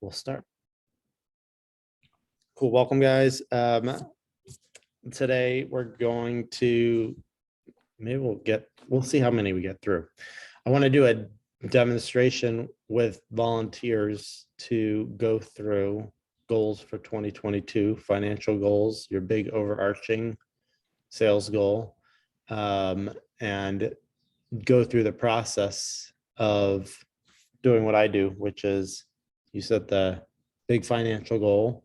We'll start. Cool. Welcome, guys. Today we're going to, we'll see how many we get through. I want to do a demonstration with volunteers to go through goals for 2022, financial goals, your big overarching sales goal, and go through the process of doing what I do, which is you set the big financial goal,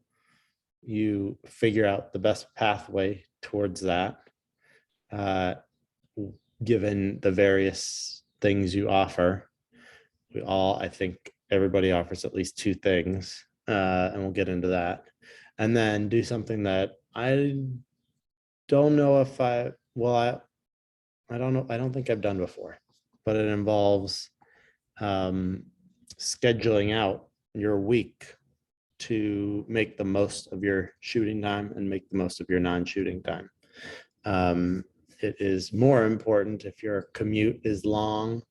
you figure out the best pathway towards that, given the various things you offer. I think everybody offers at least two things, and we'll get into that. And then do something that I don't know if I don't know. I don't think I've done before, but it involves scheduling out your week to make the most of your shooting time and make the most of your non-shooting time. It is more important if your commute is long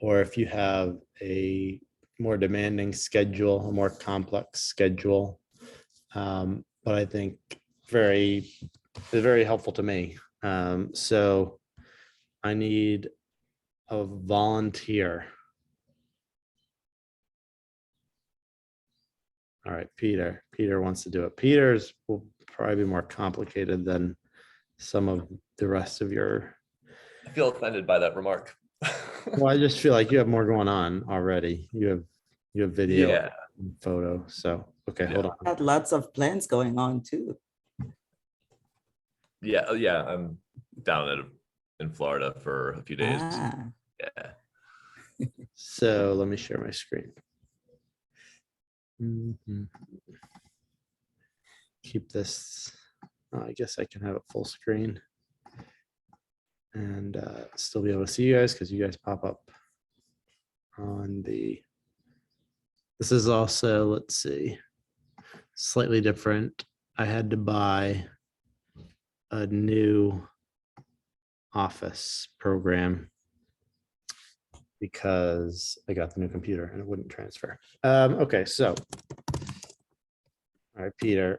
or if you have a more demanding schedule, a more complex schedule. But I think it's very helpful to me. So I need a volunteer. All right, Peter wants to do it. Peter's will probably be more complicated than some of the rest of your. I feel offended by that remark. Well, I just feel like you have more going on already. You have video, and photo. So, okay, hold on. Had lots of plans going on too. Yeah, I'm down in Florida for a few days. Yeah. So let me share my screen. Keep this. I guess I can have it full screen and still be able to see you guys because you guys pop up on the. This is also, let's see, slightly different. I had to buy a new Office program because I got the new computer and it wouldn't transfer. Okay, so, all right, Peter,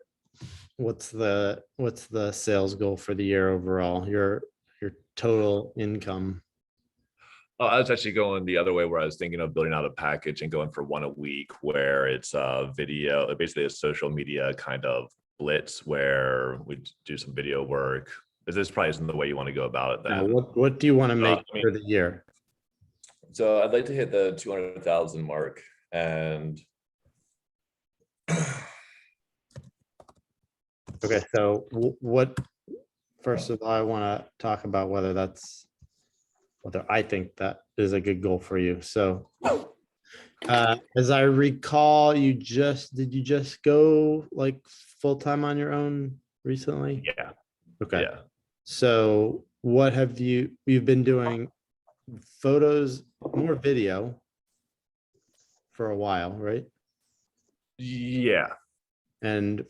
what's the sales goal for the year overall? Your total income. Oh, I was actually going the other way where I was thinking of building out a package and going for one a week where it's a video, basically a social media kind of blitz where we do some video work. But this probably isn't the way you want to go about it then. What do you want to make for the year? So I'd like to hit the 200,000 mark and okay, so what, first of all, I want to talk about whether I think that is a good goal for you. So as I recall, did you just go like full-time on your own recently? Yeah. Okay. Yeah. So what have you've been doing? Photos, more video for a while, right? Yeah. And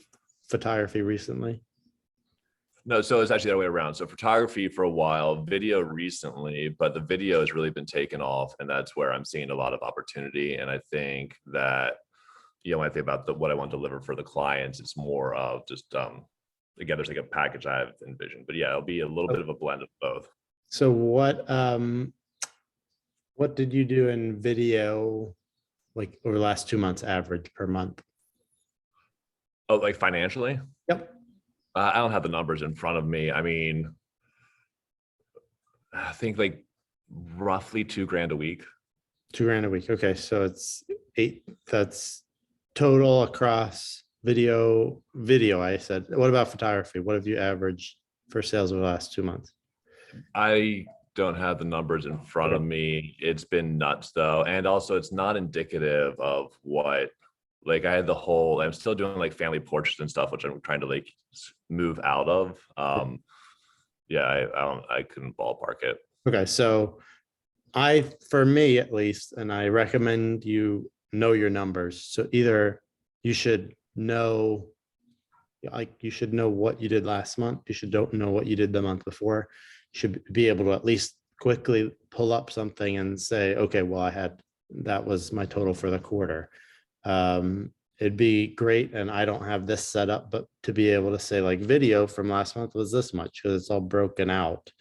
photography recently? No, so it's actually the other way around. So photography for a while, video recently, but the video has really been taken off, and that's where I'm seeing a lot of opportunity. And I think that, when I think about what I want to deliver for the clients, it's more of just again, there's like a package I have envisioned. But yeah, it'll be a little bit of a blend of both. So what did you do in video like over the last 2 months average per month? Oh, like financially? Yep. I don't have the numbers in front of me. I mean, I think like roughly $2,000 a week. $2,000 a week. Okay. So it's 8, that's total across video. I said, what about photography? What have you averaged for sales over the last 2 months? I don't have the numbers in front of me. It's been nuts though. And also it's not indicative of what, like I had I'm still doing like family portraits and stuff, which I'm trying to like move out of. I couldn't ballpark it. Okay. So for me at least, and I recommend you know your numbers. So either you should know what you did last month. You should don't know what you did the month before. You should be able to at least quickly pull up something and say, okay, well, that was my total for the quarter. It'd be great, and I don't have this set up, but to be able to say like video from last month was this much because it's all broken out.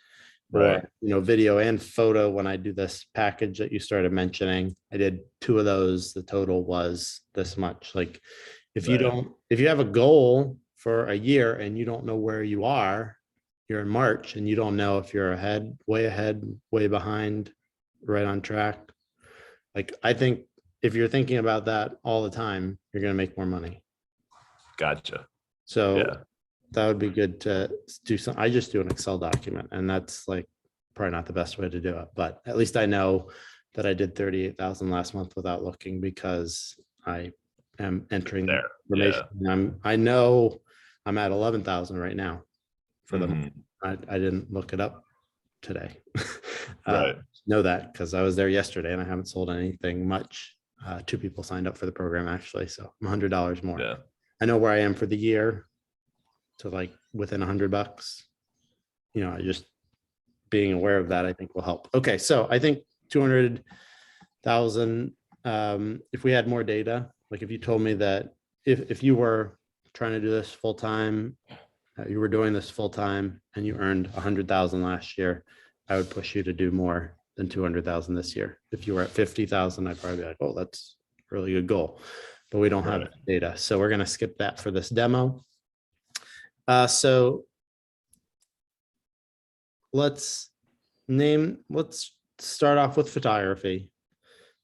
Right. Or, video and photo, when I do this package that you started mentioning, I did 2 of those, the total was this much. Like, if you Right. if you have a goal for a year and you don't know where you are, you're in March and you don't know if you're ahead, way behind, right on track. Like, I think if you're thinking about that all the time, you're gonna make more money. Gotcha. So Yeah. that would be good to do some. I just do an Excel document, and that's like probably not the best way to do it, but at least I know that I did 38,000 last month without looking because I am entering the There. information. Yeah. I know I'm at 11,000 right now for the month. Mhm. I didn't look it up today. Right. Know that because I was there yesterday and I haven't sold anything much. 2 people signed up for the program actually, so I'm $100 more. Yeah. I know where I am for the year to like within $100. I just being aware of that, I think will help. Okay, so I think 200,000. If we had more data, like if you told me that if you were trying to do this full time, you were doing this full time and you earned 100,000 last year, I would push you to do more than 200,000 this year. If you were at 50,000, I'd probably be like, oh, that's a really good goal. But we don't have Right. data. So we're going to skip that for this demo. So let's start off with photography.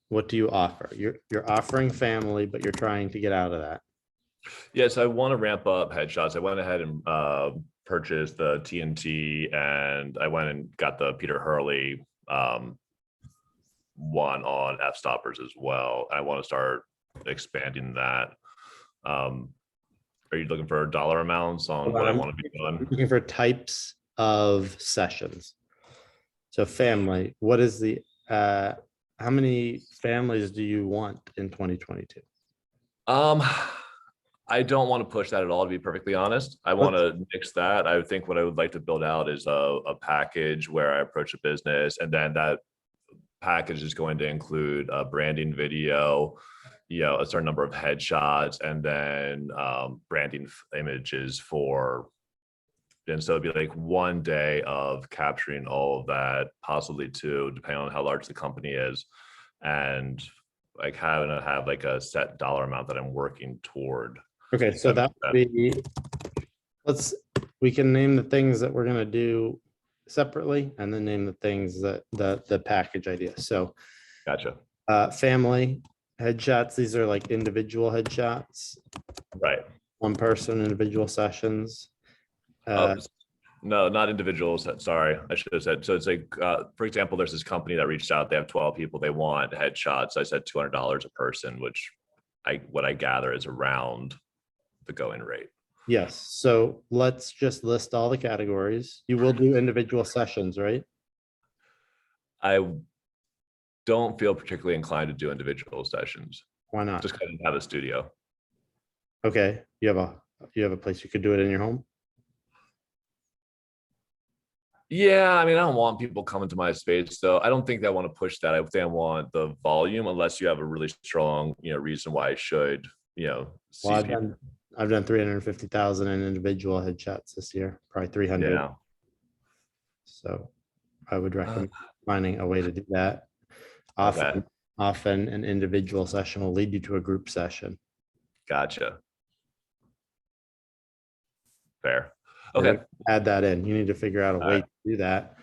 What do you offer? You're offering family, but you're trying to get out of that. Yes, I want to ramp up headshots. I went ahead and purchased the TNT, and I went and got the Peter Hurley one on f stoppers as well. I want to start expanding that. Are you looking for dollar amounts on what I want to be I'm doing? looking for types of sessions. So family, what is the how many families do you want in 2022? I don't want to push that at all, to be perfectly honest. I want to mix that. I think what I would like to build out is a package where I approach a business, and then that package is going to include a branding video, a certain number of headshots, and then branding images for. And so it'd be like one day of capturing all of that, possibly two, depending on how large the company is, and like having to have like a set dollar amount that I'm working toward. Okay, so that would be, we can name the things that we're gonna do separately and then name the things that the package idea. So Gotcha. family headshots, these are like individual headshots, Right. one person, individual sessions. No, not individuals. Sorry, I should have said. So it's like, for example, there's this company that reached out. They have 12 people. They want headshots. I said $200 a person, which what I gather is around the going rate. Yes. So let's just list all the categories. You will do individual sessions, right? I don't feel particularly inclined to do individual sessions. Why not? Just kind of have a studio. Okay. You have a place you could do it in your home? Yeah, I mean, I don't want people coming to my space, though. I don't think that I want to push that. I think I want the volume, unless you have a really strong, reason why I should, see Well, people. I've done 350,000 in individual headshots this year, probably 300. Yeah. So I would recommend finding a way to do that. Okay. Often an individual session will lead you to a group session. Gotcha. Fair. We're Okay. gonna add that in. You need to figure out a All way right. to do that.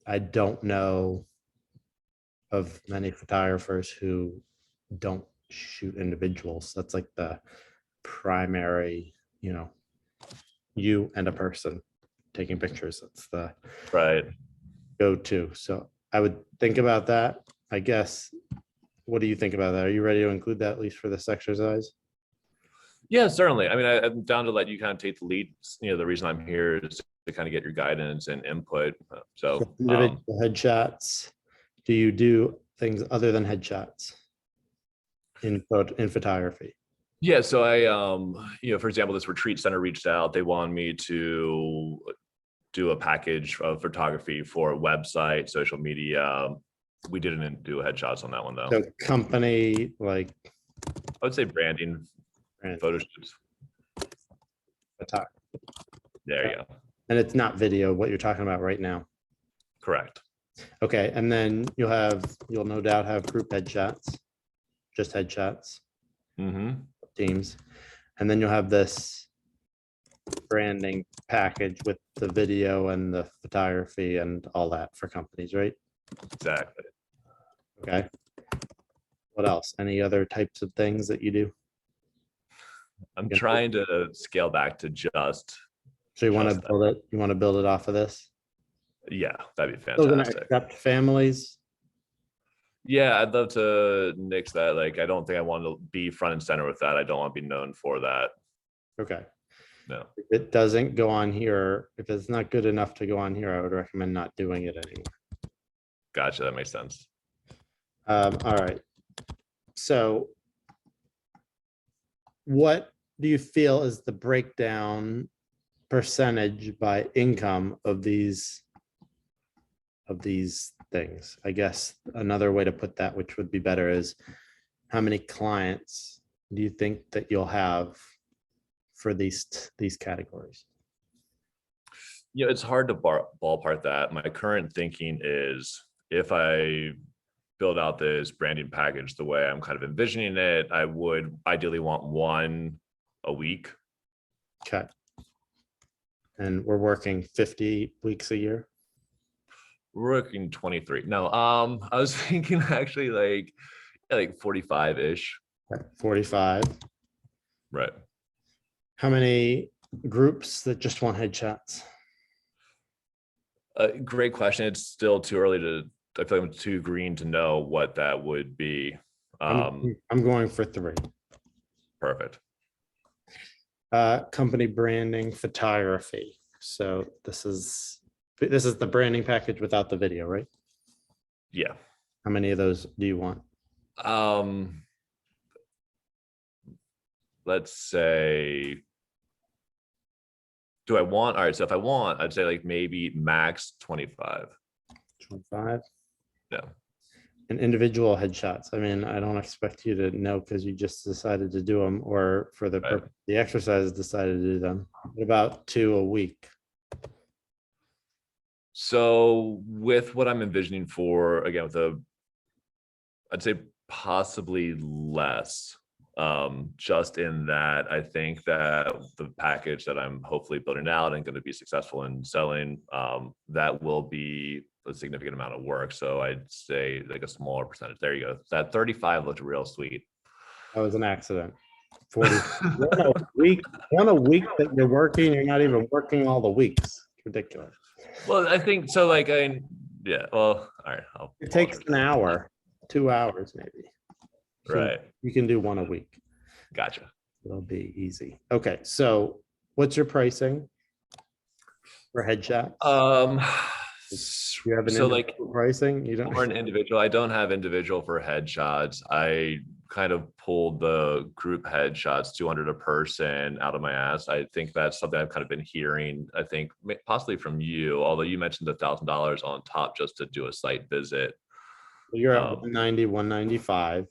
I don't know of many photographers who don't shoot individuals. That's like the primary, you and a person taking pictures. That's the Right. go-to. So I would think about that. I guess. What do you think about that? Are you ready to include that at least for this exercise? Yeah, certainly. I mean, I'm down to let you kind of take the lead. The reason I'm here is to kind of get your guidance and input. So Individual headshots. Do you do things other than headshots in photography? yeah, so I, for example, this retreat center reached out. They wanted me to do a package of photography for a website, social media, We didn't do headshots on that one though. So company, like, I would say branding, brand, photo shoots. photography. There you go. And it's not video, what you're talking about right now. Correct. Okay, and then you'll no doubt have group headshots, just headshots, Mm-hmm. teams. And then you'll have this branding package with the video and the photography and all that for companies, right? Exactly. Okay. What else? Any other types of things that you do? I'm Yeah. trying to scale back to just, So you want to Just that. build it, you want to build it off of this? yeah, that'd be Still gonna fantastic. accept families? Yeah, I'd love to nix that. Like, I don't think I want to be front and center with that. I don't want to be known for that. Okay. No. If it doesn't go on here, if it's not good enough to go on here, I would recommend not doing it anymore. Gotcha. That makes sense. All right. So what do you feel is the breakdown percentage by income of these things? I guess another way to put that, which would be better, is how many clients do you think that you'll have for these categories? Yeah, it's hard to ballpark that. My current thinking is if I build out this branding package the way I'm kind of envisioning it, I would ideally want one a week. Okay. And we're working 50 weeks a year. We're working 23. No, I was thinking actually like 45-ish. 45. Right. How many groups that just want headshots? Great question. It's still too early to, I feel like I'm too green to know what that would be. I'm going for 3. Perfect. Company branding photography. So this is the branding package without the video, right? Yeah. How many of those do you want? Let's say, do I want, all right, so if I want, I'd say like maybe max 25. 25. Yeah. And individual headshots. I mean, I don't expect you to know because you just decided to do them, or for the Right. purpose, the exercise decided to do them. What about 2 a week? So with what I'm envisioning for, again, with I'd say possibly less. Just in that I think that the package that I'm hopefully building out and going to be successful in selling, that will be a significant amount of work. So I'd say like a smaller percentage. There you go. That 35 looked real sweet. That was an accident. 40. One a week that you're working, you're not even working all the weeks. It's ridiculous. Well, I think so. Like, yeah. Well, all right. It takes an hour, 2 hours maybe. So Right. you can do one a week. Gotcha. It'll be easy. Okay, so what's your pricing for headshots? You have an So like individual pricing? You don't. for an individual, I don't have individual for headshots. I kind of pulled the group headshots 200 a person out of my ass. I think that's something I've kind of been hearing, I think possibly from you, although you mentioned $1,000 on top just to do a site visit. You're at 190, 195.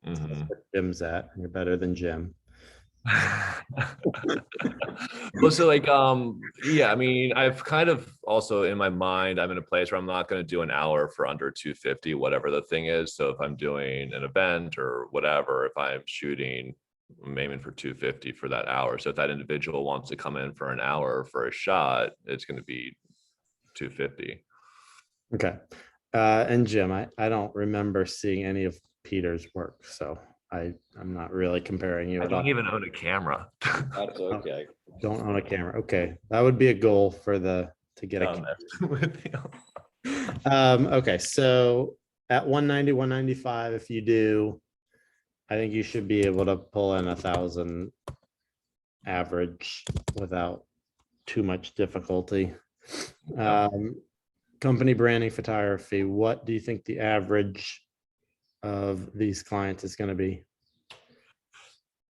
Mhm. That's what Jim's at. You're better than Jim. Well, so like, yeah, I mean, I've kind of also in my mind, I'm in a place where I'm not going to do an hour for under 250, whatever the thing is. So if I'm doing an event or whatever, if I'm shooting, I'm aiming for 250 for that hour. So if that individual wants to come in for an hour for a shot, it's going to be 250. Okay. And Jim, I don't remember seeing any of Peter's work, so I'm not really comparing you I at all. don't even own a camera. That's okay. Don't own a camera. Okay, that would be a goal for to get a camera. Okay, so at 190, 195, if you do, I think you should be able to pull in 1,000 average without too much difficulty. Company branding photography, what do you think the average of these clients is going to be?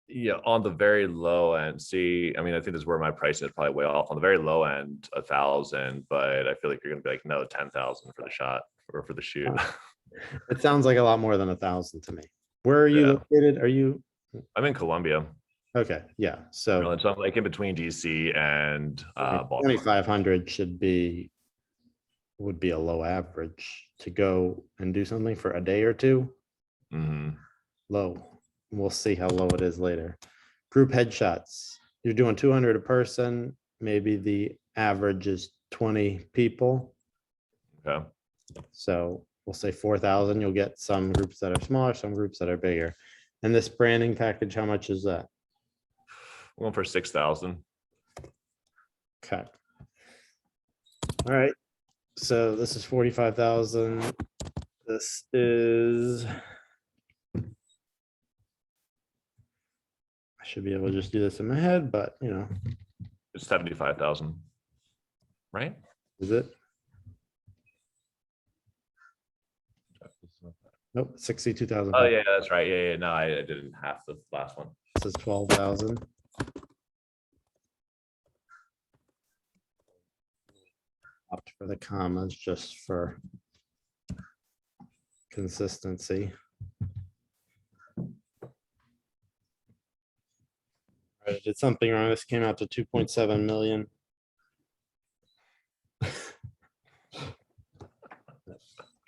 Yeah, on the very low end, see, I mean, I think this is where my pricing is probably way off. On the very low end, 1,000, but I feel like you're gonna be like, no, 10,000 for the shot or for the shoot. It sounds like a lot more than 1,000 to me. Where are you Yeah. located? Are you, I'm in Columbia, okay, yeah, so Maryland, so I'm like in between DC and Baltimore. 2,500 would be a low average to go and do something for a day or two. Mhm. Low. We'll see how low it is later. Group headshots. You're doing 200 a person. Maybe the average is 20 people. Okay. So we'll say 4,000. You'll get some groups that are smaller, some groups that are bigger. And this branding package, how much is that? Going for 6,000. Okay. All right. So this is 45,000. This is. I should be able to just do this in my head, but you know, It's 75,000. Right? is it? Nope, 62,000. Oh yeah, that's right. Yeah. No, I didn't have the last one. This is 12,000. Opt for the commas just for consistency. I did something wrong. This came out to 2.7 million.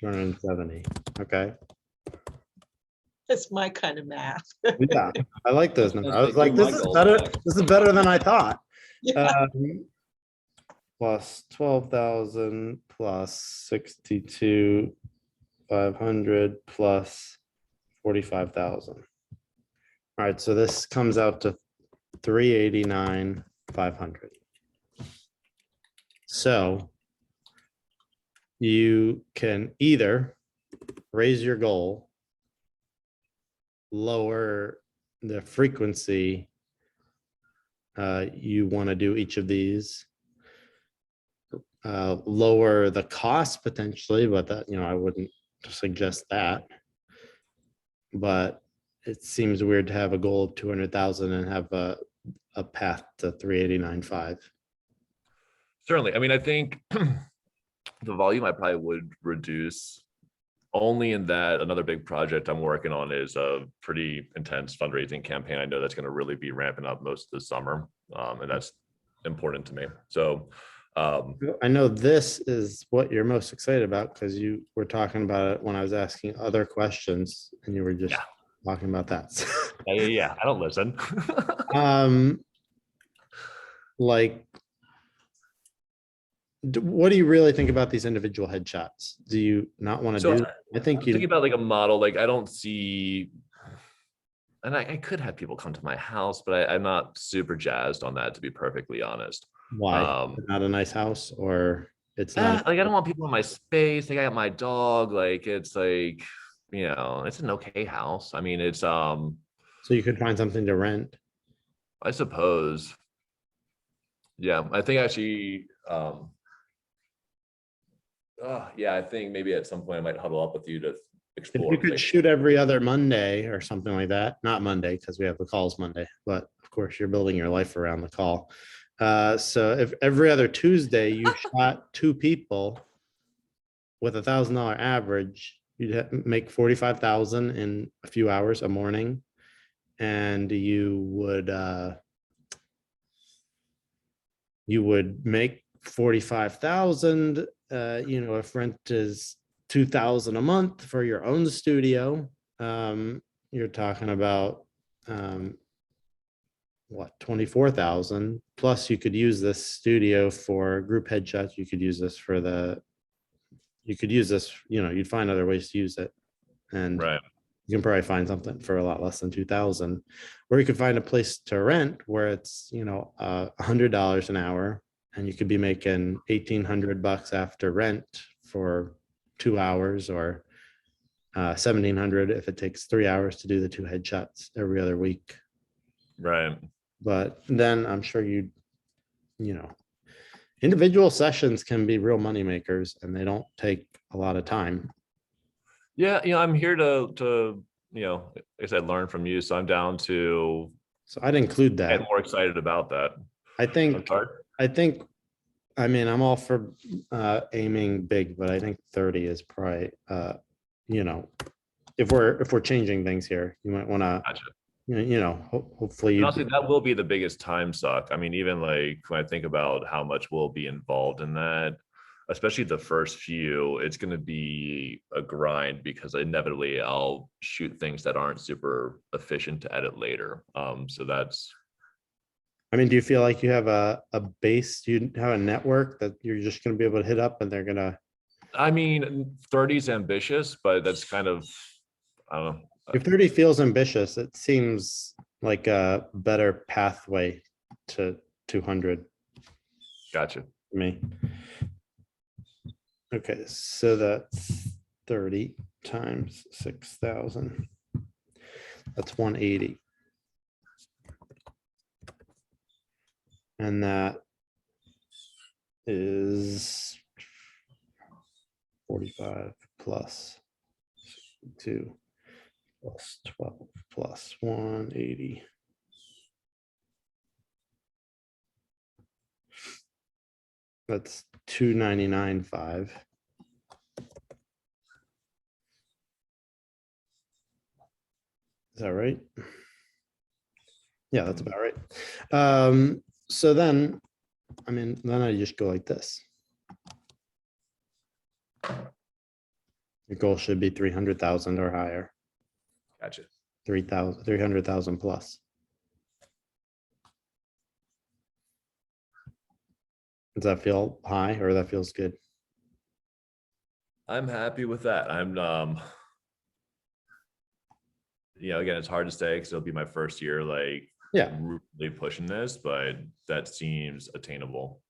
270. Okay. It's my kind of math. Yeah, I like those numbers. I was That's like, like this is Michael's better. back. This is better than I thought. Yeah. Plus 12,000 plus 62,500 plus 45,000. All right, so this comes out to 389,500. So you can either raise your goal, lower the frequency you want to do each of these, lower the cost potentially, but that, you know, I wouldn't suggest that. But it seems weird to have a goal of 200,000 and have a path to 389.5. Certainly. I mean, I think the volume I probably would reduce only in that another big project I'm working on is a pretty intense fundraising campaign. I know that's going to really be ramping up most of the summer. And that's important to me. So I know this is what you're most excited about because you were talking about it when I was asking other questions and you were just Yeah. talking about that. yeah, I don't listen. Like, what do you really think about these individual headshots? Do you not want to So do? I think I'm thinking you. about like a model, like I don't see, and I could have people come to my house, but I'm not super jazzed on that, to be perfectly honest. Why? Not a nice house, or it's not. Like I don't want people in my space. Like I got my dog. Like it's like, you know, it's an okay house. I mean, it's So you could find something to rent. I suppose. Yeah, I think actually, yeah, I think maybe at some point I might huddle up with you to If explore. you could things. shoot every other Monday or something like that, not Monday because we have the calls Monday, but of course you're building your life around the call. So if every other Tuesday you shot 2 people with $1,000 average, you'd make 45,000 in a few hours a morning, and you would make 45,000. You know, if rent is 2,000 a month for your own studio, you're talking about what, 24,000, plus you could use this studio for group headshots. You could use this you know, you'd find other ways to use it, and Right. you can probably find something for a lot less than 2,000, or you could find a place to rent where it's, you know, $100 an hour, and you could be making $1,800 after rent for 2 hours, or 1,700 if it takes 3 hours to do the 2 headshots every other week. Right. But then I'm sure you know, individual sessions can be real money makers, and they don't take a lot of time. Yeah, you know, I'm here to you know, like I said, learn from you. So I'm down to So I'd include get that. more excited about that. I think, Hard. I mean, I'm all for aiming big, but I think 30 is probably you know, if we're changing things here, you might want to, Gotcha. hopefully And you, honestly, that will be the biggest time suck. I mean, even like when I think about how much will be involved in that, especially the first few, it's going to be a grind because inevitably I'll shoot things that aren't super efficient to edit later. So that's, I mean, do you feel like you have a base, do you have a network that you're just going to be able to hit up and they're going to, I mean, 30 is ambitious, but that's kind of, I don't know. if 30 feels ambitious, it seems like a better pathway to 200 Gotcha. to me. Okay, so that's 30 times 6,000. That's 180. And that is 45 plus 2 plus 12 plus 180. That's 299.5. Is that right? Yeah, that's about right. So then, I mean, then I just go like this. Your goal should be 300,000 or higher, Gotcha. 300,000 plus. Does that feel high or that feels good? I'm happy with that. Again, it's hard to say because it'll be my first year, like Yeah. really pushing this, but that seems attainable.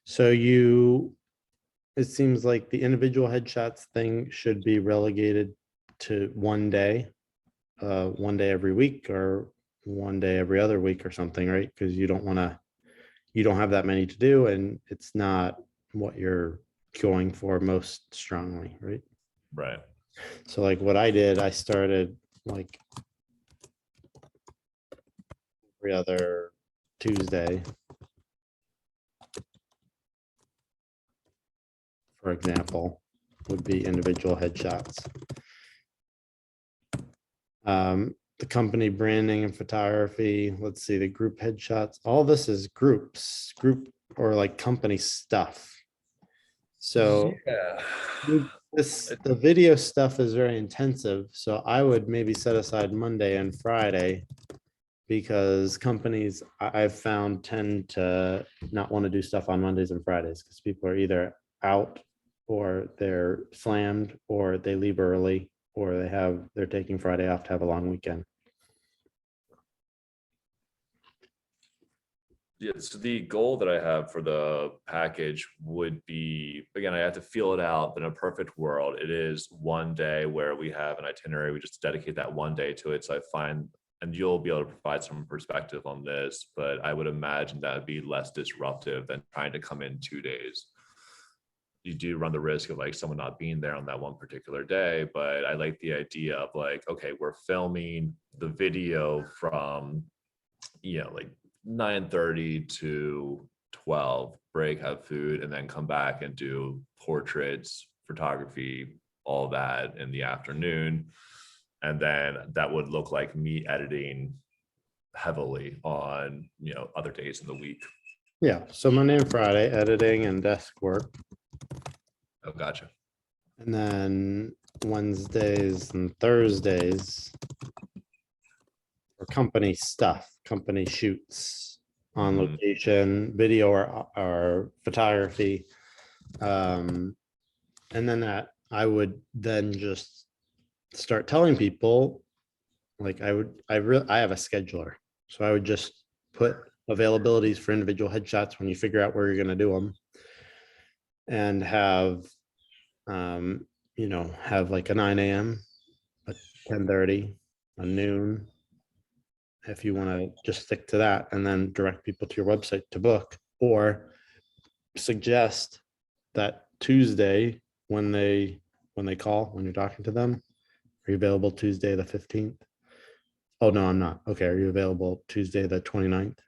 So it seems like the individual headshots thing should be relegated to one day every week or one day every other week or something, right? Because you don't have that many to do and it's not what you're going for most strongly, right? Right. So like what I did, I started like every other Tuesday, for example, would be individual headshots. The company branding and photography, let's see, the group headshots, all this is group or like company stuff. So yeah, the video stuff is very intensive. So I would maybe set aside Monday and Friday because companies I've found tend to not want to do stuff on Mondays and Fridays because people are either out or they're slammed or they leave early or they're taking Friday off to have a long weekend. Yeah, so the goal that I have for the package would be, again, I have to feel it out, but in a perfect world, it is one day where we have an itinerary. We just dedicate that one day to it. So I find, and you'll be able to provide some perspective on this, but I would imagine that would be less disruptive than trying to come in 2 days. You do run the risk of like someone not being there on that one particular day, but I like the idea of like, okay, we're filming the video from, like 9:30 to 12, break, have food, and then come back and do portraits, photography, all that in the afternoon. And then that would look like me editing heavily on, other days in the week. Yeah, so Monday and Friday, editing and desk work. Oh, gotcha. And then Wednesdays and Thursdays for company stuff, company shoots on Mhm. location, video or photography. And then that I would then just start telling people, like I have a scheduler. So I would just put availabilities for individual headshots when you figure out where you're going to do them and have like a 9 a.m., a 10:30, a noon, if you want to just stick to that and then direct people to your website to book, or suggest that Tuesday when they call, when you're talking to them, are you available Tuesday the 15th? Oh, no, I'm not. Okay. Are you available Tuesday the 29th?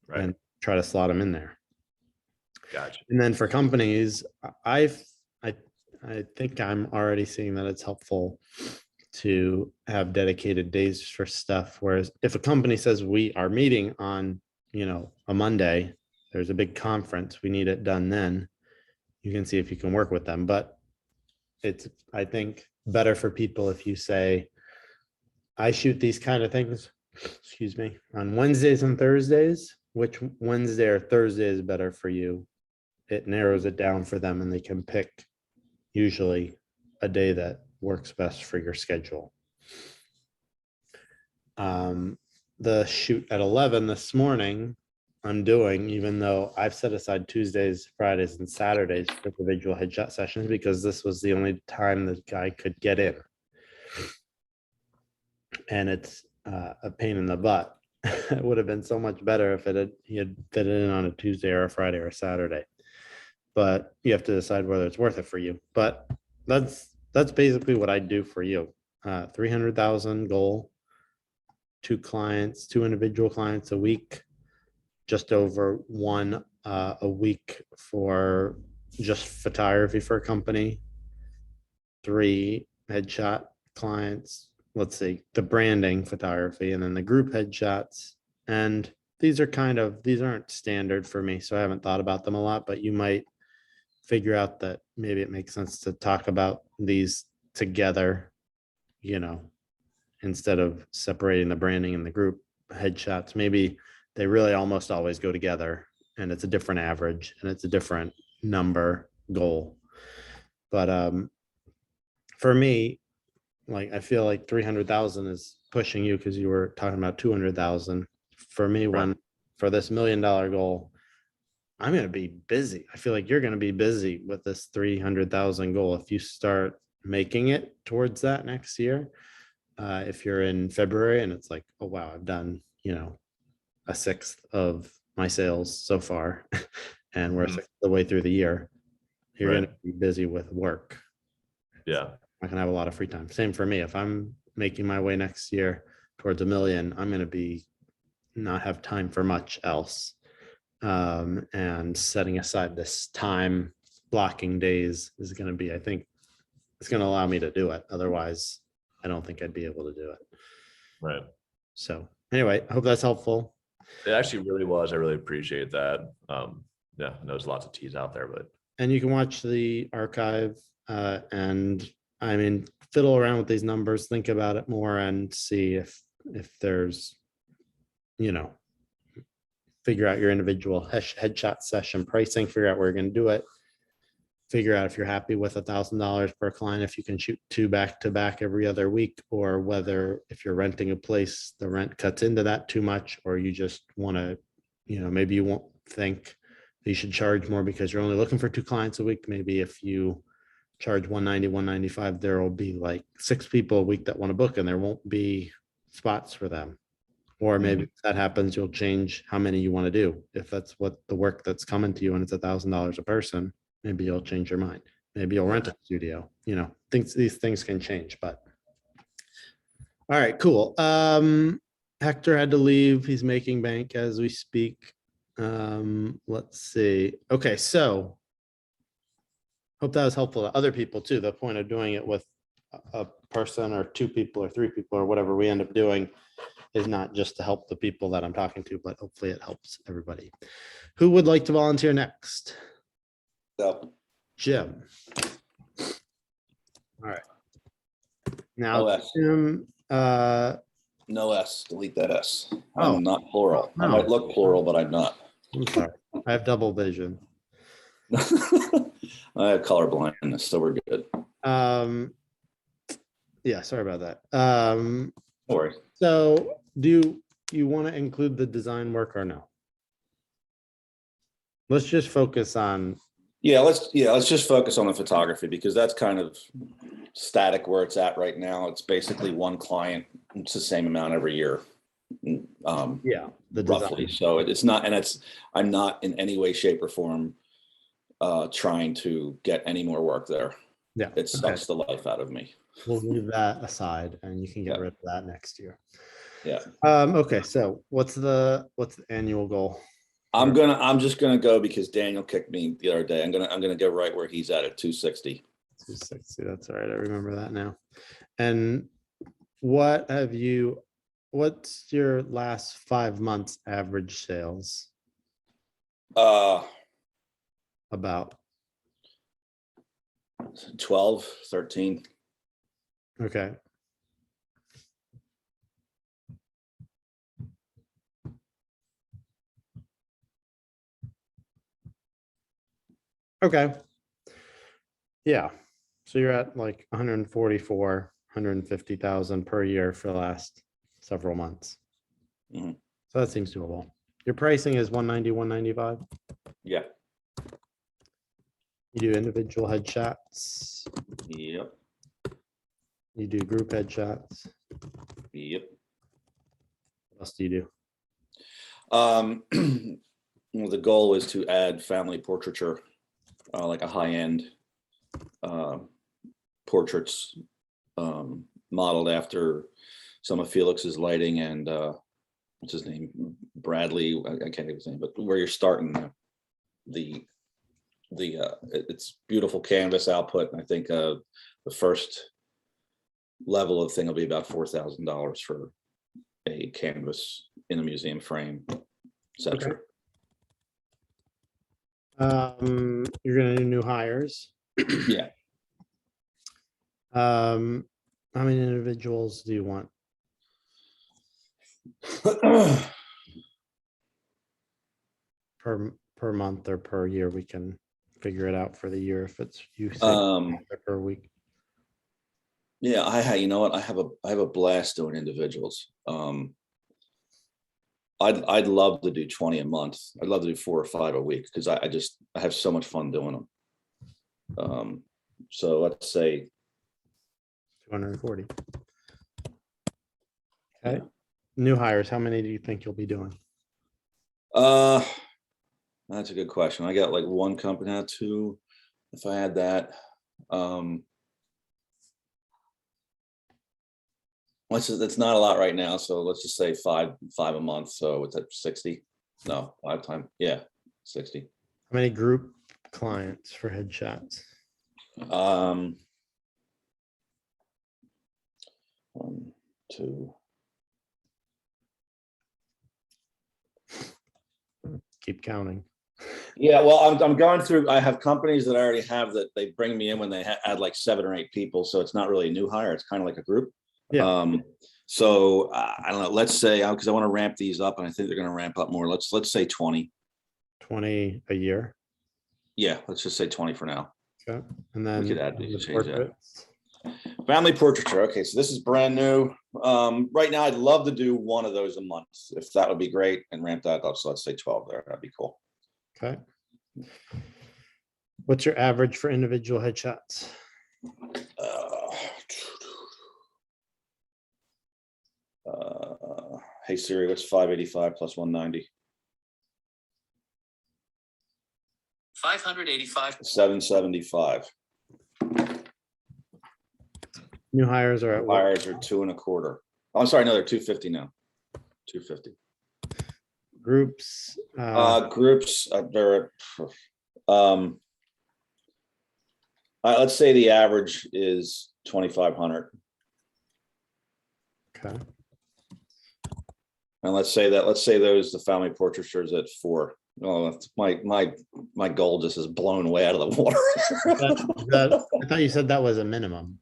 Right. And try to slot them in there. Gotcha. And then for companies, I I think I'm already seeing that it's helpful to have dedicated days for stuff. Whereas if a company says we are meeting on, a Monday, there's a big conference, we need it done then, you can see if you can work with them. But it's, I think, better for people if you say, I shoot these kind of things, excuse me, on Wednesdays and Thursdays. Which Wednesday or Thursday is better for you? It narrows it down for them and they can pick usually a day that works best for your schedule. The shoot at 11 this morning, I'm doing, even though I've set aside Tuesdays, Fridays, and Saturdays for individual headshot sessions, because this was the only time the guy could get in. And it's a pain in the butt. It would have been so much better if he had fit it in on a Tuesday or a Friday or a Saturday. But you have to decide whether it's worth it for you. But that's basically what I do for you. 300,000 goal, 2 clients, 2 individual clients a week, just over 1 a week for just photography for a company, 3 headshot clients. Let's see, the branding photography, and then the group headshots. And these aren't standard for me, so I haven't thought about them a lot, but you might figure out that maybe it makes sense to talk about these together, instead of separating the branding and the group headshots. Maybe they really almost always go together and it's a different average and it's a different number goal. But for me, like, I feel like 300,000 is pushing you because you were talking about 200,000. For me, for this $1 million goal, I'm going to be busy. I feel like you're going to be busy with this 300,000 goal. If you start making it towards that next year, if you're in February and it's like, oh, wow, I've done, a sixth of my sales so far, and we're a sixth of the way through the year, you're going to be busy with work. Yeah. I can have a lot of free time. Same for me. If I'm making my way next year towards $1 million, I'm going to not have time for much else. And setting aside this time, blocking days is going to be, I think it's going to allow me to do it. Otherwise, I don't think I'd be able to do it. Right. So anyway, I hope that's helpful. It actually really was. I really appreciate that. Yeah, I know there's lots of teas out there, but. And you can watch the archive and fiddle around with these numbers, think about it more, and see if there's, figure out your individual headshot session pricing, figure out where you're going to do it, figure out if you're happy with $1,000 per client, if you can shoot 2 back to back every other week, or whether if you're renting a place, the rent cuts into that too much, or you just want to, maybe you won't think you should charge more because you're only looking for 2 clients a week. Maybe if you charge $190, $195, there will be like 6 people a week that want to book and there won't be spots for them. Or maybe if that happens, you'll change how many you want to do. If that's what the work that's coming to you and it's $1,000 a person, maybe you'll change your mind. Maybe you'll rent a studio, these things can change, but. All right, cool. Hector had to leave. He's making bank as we speak. Let's see. Okay, so hope that was helpful to other people too. The point of doing it with a person or 2 people or 3 people or whatever we end up doing is not just to help the people that I'm talking to, but hopefully it helps everybody. Who would like to volunteer next? So, Jim. All right. Now, OS. Jim, no S, delete that S. Oh. I'm not plural. I No. might look plural, but I'm not. I'm sorry. I have double vision. I have color blindness, so we're good. Yeah, sorry about that. No worries. So do you want to include the design work or no? Let's just focus on. Yeah, let's just focus on the photography because that's kind of static where it's at right now. It's basically 1 client. It's the same amount every year. Yeah, the Roughly. design. So it's not, and I'm not in any way, shape, or form trying to get any more work there. Yeah, It sucks the life out of me. we'll leave that aside and you can get Yeah. rid of that next year. Yeah. Okay, so what's the annual goal? I'm just gonna go because Daniel kicked me the other day. I'm gonna go right where he's at 260. 260, that's all right, I remember that now. And what's your last 5 months average sales Uh, about? 12, 13. Okay. Okay. Yeah, so you're at like 144, 150,000 per year for the last several months. Mhm. So that seems doable. Your pricing is 190, 195. Yeah, You do individual headshots, yep, you do group headshots. yep. What else do you do? Well, the goal is to add family portraiture, like a high-end portraits modeled after some of Felix's lighting and what's his name? Bradley. I can't think of his name, but where you're starting the it's beautiful canvas output. And I think the first level of thing will be about $4,000 for a canvas in a museum frame, etc. You're gonna do new hires. Yeah. How many individuals do you want? Per month or per year? We can figure it out for the year if it's you say per week. Yeah, you know what? I have a blast doing individuals. I'd love to do 20 a month. I'd love to do 4 or 5 a week because I have so much fun doing them. So let's say 240. Okay. New hires, how many do you think you'll be doing? That's a good question. I got like one company, 2. If I had that, that's not a lot right now. So let's just say five a month. So it's at 60. No, 5 times. Yeah, 60. How many group clients for headshots? 1, 2. Keep counting. Yeah, well, I'm going through. I have companies that I already have that they bring me in when they add like 7 or 8 people. So it's not really a new hire. It's kind of like a group. Yeah. So I don't know. Let's say because I want to ramp these up, and I think they're going to ramp up more. Let's say 20. 20 a year. Yeah, let's just say 20 for now. Okay. And then could add- we the could change that. portraits. Family portraiture. Okay, so this is brand new. Right now, I'd love to do 1 of those a month, if that would be great, and ramp that up. So let's say 12 there. That'd be cool. Okay. What's your average for individual headshots? Hey Siri, what's 585 plus 190? 585. 775. New hires are at what? Hires are 2 1/4. Oh, I'm sorry, no, they're 250 now. 250. Groups. Groups, they're let's say the average is 2,500. Okay. And let's say the family portraitures at 4. Oh, that's my goal just is blown way out of the water. I thought you said that was a minimum.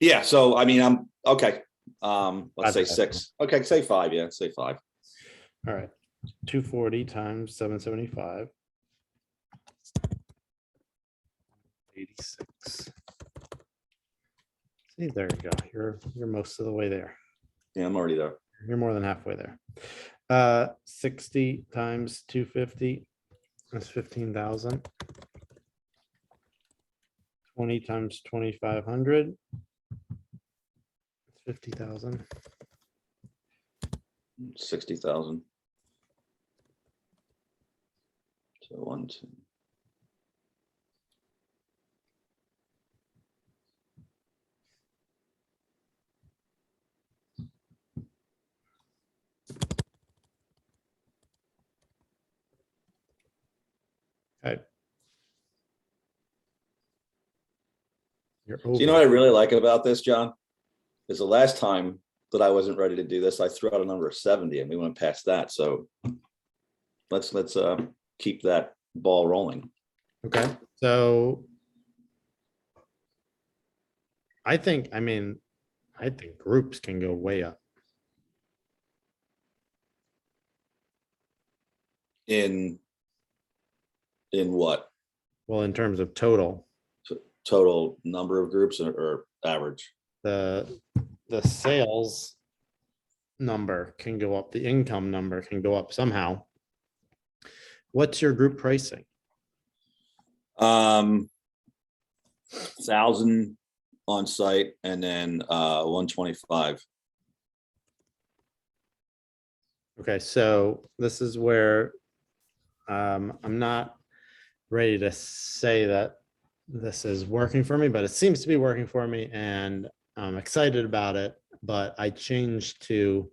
Yeah, so I mean, I'm okay. Let's say 5. 6. Okay, say 5. Yeah, say 5. All right. 240 times 775. 86. See, there you go. You're most of the way there. Yeah, I'm already there. You're more than halfway there. 60 times 250. That's 15,000. 20 times 2,500. It's 50,000. 60,000. So 1, 2. Okay. You're So you know what I over. really like about this, John? Is the last time that I wasn't ready to do this, I threw out a number of 70 and we went past that. So let's keep that ball rolling. Okay, so I think, I mean, I think groups can go way up. In what? Well, in terms of total, Total number of groups or average? the sales number can go up, the income number can go up somehow. What's your group pricing? 1,000 on site and then 125. Okay, so this is where I'm not ready to say that this is working for me, but it seems to be working for me and I'm excited about it. But I changed to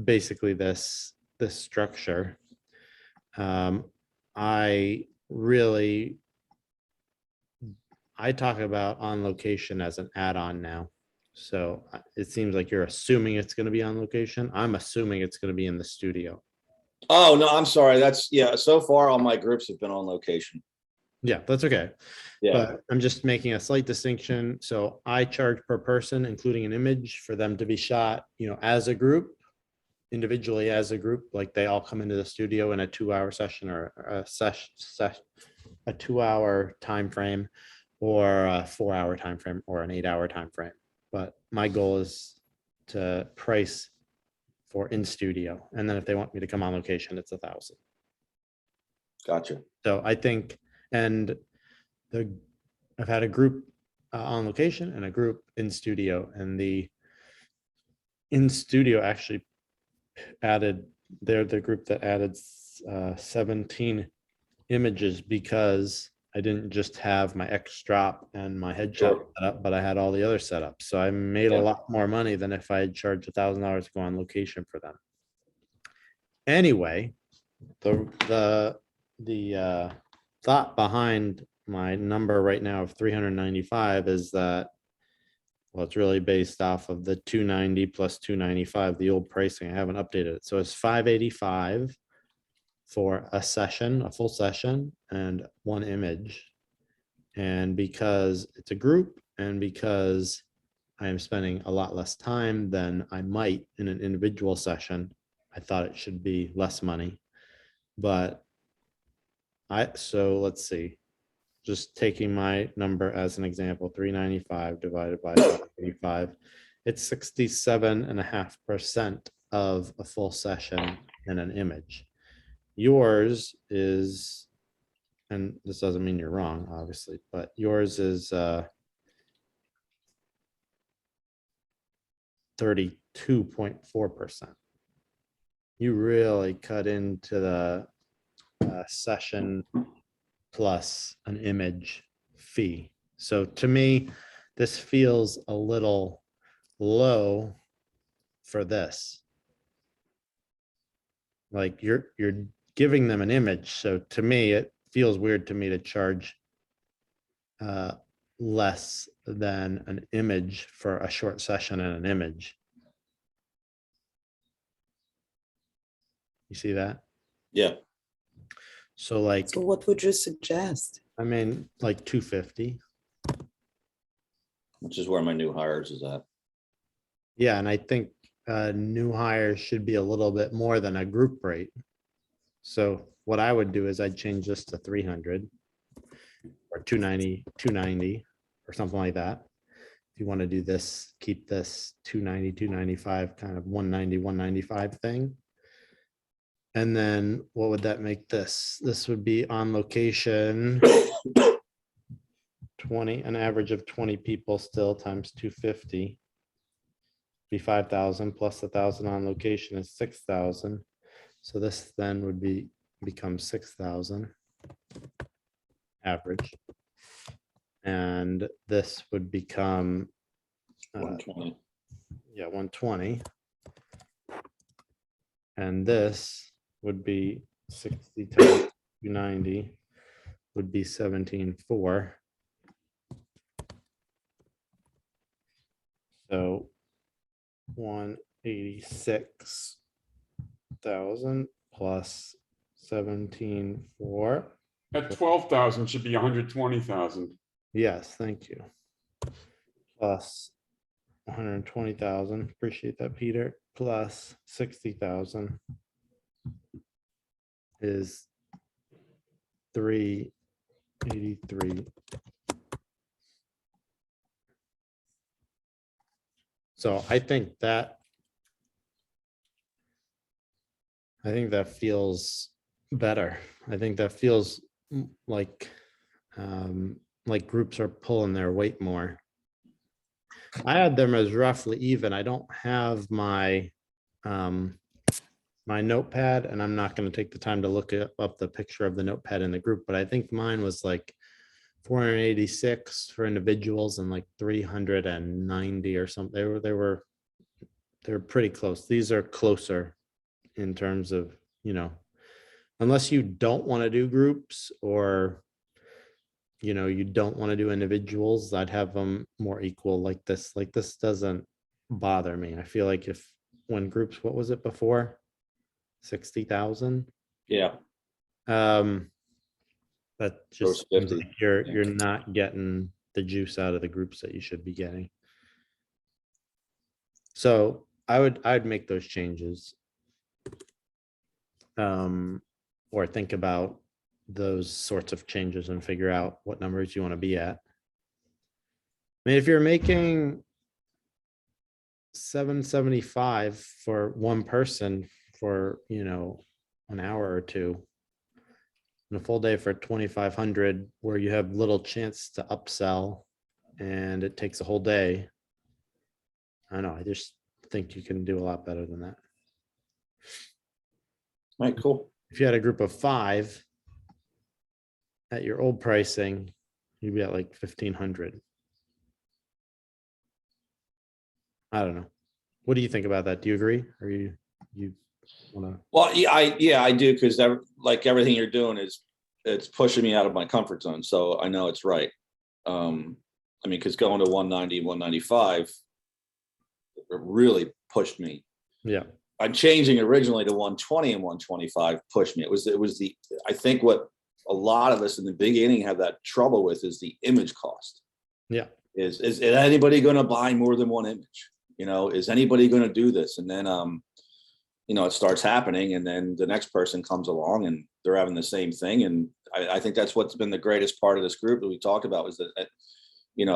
basically this structure. I talk about on location as an add-on now. So it seems like you're assuming it's going to be on location. I'm assuming it's going to be in the studio. Oh, no, I'm sorry. That's, yeah, so far all my groups have been on location. Yeah, that's okay. Yeah, But I'm just making a slight distinction. So I charge per person, including an image for them to be shot, as a group, individually as a group, like they all come into the studio in a 2-hour session or a 2-hour time frame or a 4-hour time frame or an 8-hour time frame. But my goal is to price for in studio. And then if they want me to come on location, it's 1,000. gotcha. So I think, and I've had a group on location and a group in studio, and the in studio actually added, they're the group that added 17 images because I didn't just have my X drop and my headshot Sure. set up, but I had all the other setups. So I made a Yeah. lot more money than if I had charged $1,000 to go on location for them. Anyway, the thought behind my number right now of 395 is that, well, it's really based off of the 290 plus 295, the old pricing. I haven't updated it. So it's 585 for a session, a full session, and one image. And because it's a group and because I am spending a lot less time than I might in an individual session, I thought it should be less money. But so let's see, just taking my number as an example, 395 divided by 585, it's 67.5% of a full session and an image. Yours is, and this doesn't mean you're wrong, obviously, but yours is 32.4%. You really cut into the session plus an image fee. So to me, this feels a little low for this. Like you're giving them an image. So to me, it feels weird to me to charge less than an image for a short session and an image. You see that? Yeah, So like, So what would you suggest? I mean, like 250. which is where my new hires is at. Yeah, and I think new hires should be a little bit more than a group rate. So what I would do is I'd change this to 300 or 290 or something like that. If you want to do this, keep this 290, 295 kind of 190, 195 thing. And then what would that make this? This would be on location 20, an average of 20 people still times 250. Be 5,000 plus 1,000 on location is 6,000. So this then would become 6,000 average. And this would become 120. yeah, 120. And this would be 60 times 290 would be 17.4. So 186,000 plus 17,400. That 12,000 should be 120,000. Yes, thank you. Plus 120,000. Appreciate that, Peter. Plus 60,000 is 383. So I think that feels better. I think that feels like groups are pulling their weight more. I had them as roughly even. I don't have my my notepad, and I'm not going to take the time to look up the picture of the notepad in the group, but I think mine was like 486 for individuals and like 390 or something. They were pretty close. These are closer in terms of, unless you don't want to do groups or you don't want to do individuals, I'd have them more equal like this. Like this doesn't bother me. I feel like when groups, what was it before? 60,000. Yeah. That So it's just seems 50. like you're Yeah. not getting the juice out of the groups that you should be getting. So I'd make those changes. Or think about those sorts of changes and figure out what numbers you want to be at. I mean, if you're making 775 for one person for, an hour or two, and a full day for 2,500, where you have little chance to upsell and it takes a whole day. I don't know. I just think you can do a lot better than that. All right, cool. If you had a group of 5 at your old pricing, you'd be at like 1,500. I don't know. What do you think about that? Do you agree? Or you want to? Well, I do, because like everything you're doing it's pushing me out of my comfort zone. So I know it's right. I mean, because going to 190, 195, it really pushed me. Yeah. I'm changing originally to 120 and 125 pushed me. It was I think what a lot of us in the beginning have that trouble with is the image cost. Yeah. Is anybody going to buy more than one image? Is anybody going to do this? And then, it starts happening, and then the next person comes along and they're having the same thing. And I think that's what's been the greatest part of this group that we talked about, was that, in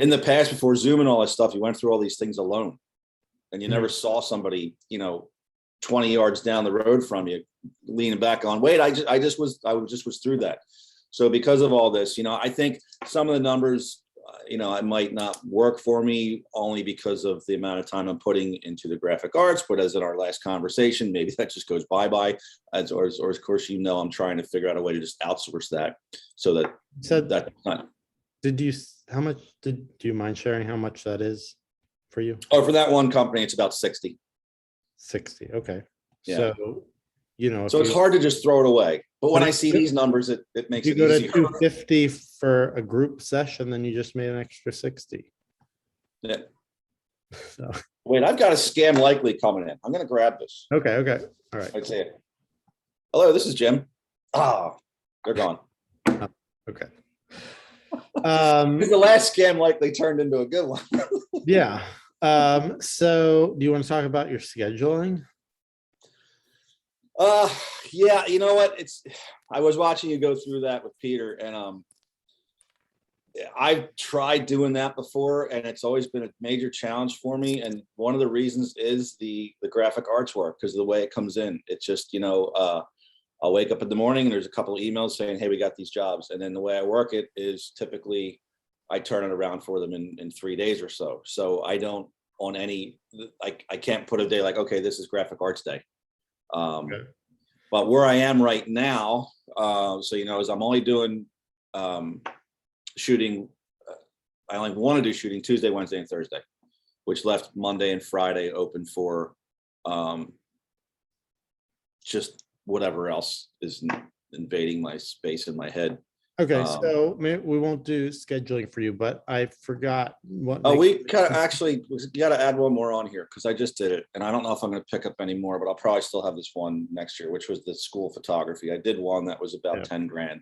the past, before Zoom and all that stuff, you went through all these things alone, and you never saw somebody, 20 yards down the road from you leaning back on, wait, I just was through that. So because of all this, I think some of the numbers, it might not work for me, only because of the amount of time I'm putting into the graphic arts. But as in our last conversation, maybe that just goes bye-bye. Or of course, I'm trying to figure out a way to just outsource that, so that that's not. How much do you mind sharing how much that is for you? Oh, for that one company, it's about 60. 60. Okay. Yeah. So, So it's hard to just throw it away. But when But I if see you- these numbers, it makes you it go to easier. 250 for a group session, then you just made an extra 60. Yeah. So, Wait, I've got a scam likely coming in. I'm going to grab this. okay. All right. I'd say, hello, this is Jim. Ah, they're gone. Okay. Because the last scam likely turned into a good one. Yeah. So do you want to talk about your scheduling? Yeah, you know what? I was watching you go through that with Peter, and I've tried doing that before, and it's always been a major challenge for me. And one of the reasons is the graphic arts work, because of the way it comes in. It's just, I'll wake up in the morning and there's a couple of emails saying, hey, we got these jobs. And then the way I work it is typically I turn it around for them in 3 days or so. So I don't on any, I can't put a day like, okay, this is graphic arts day. Okay. But where I am right now, so, is I'm only doing shooting. I only want to do shooting Tuesday, Wednesday, and Thursday, which left Monday and Friday open for just whatever else is invading my space in my head. Okay, Um, so we won't do scheduling for you, but I forgot what. Oh, makes we it kind of different. actually, we got to add one more on here because I just did it. And I don't know if I'm going to pick up any more, but I'll probably still have this one next year, which was the school photography. I did one that was about Yeah. 10 grand.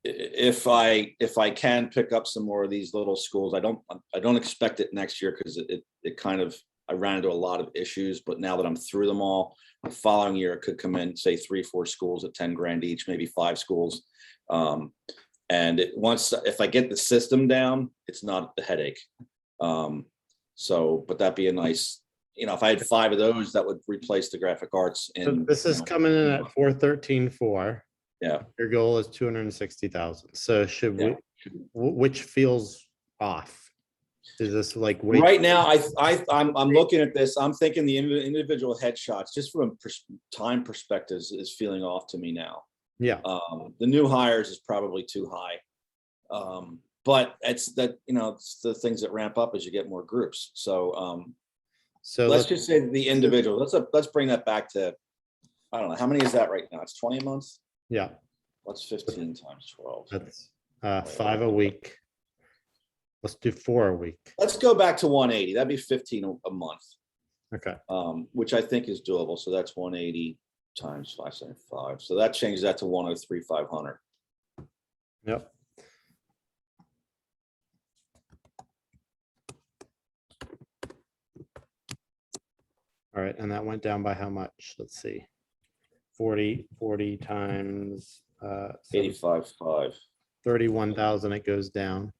If I can pick up some more of these little schools, I don't expect it next year because it kind of, I ran into a lot of issues, but now that I'm through them all, the following year it could come in, say 3-4 schools at 10 grand each, maybe 5 schools. And if I get the system down, it's not the headache. So, but that'd be a nice, if I had 5 of those, that would replace the graphic arts. So In this is coming in at 413,400. Yeah. Your goal is 260,000. So should we, Yeah. which feels off? Is this like way? Right now, I'm looking at this. I'm thinking the individual headshots, just from a time perspective, is feeling off to me now. Yeah, The new hires is probably too high. But it's that, it's the things that ramp up as you get more groups. So so let's just say the individual. Let's bring that back to, I don't know, how many is that right now? It's 20 a month. yeah, What's 15 times 12? that's 5 a week. Let's do 4 a week. Let's go back to 180. That'd be 15 a month. Okay, Which I think is doable. So that's 180 times 575. So that changes that to 103,500. yep. All right, and that went down by how much? Let's see. 40 times 85.5. 31,000, it goes down.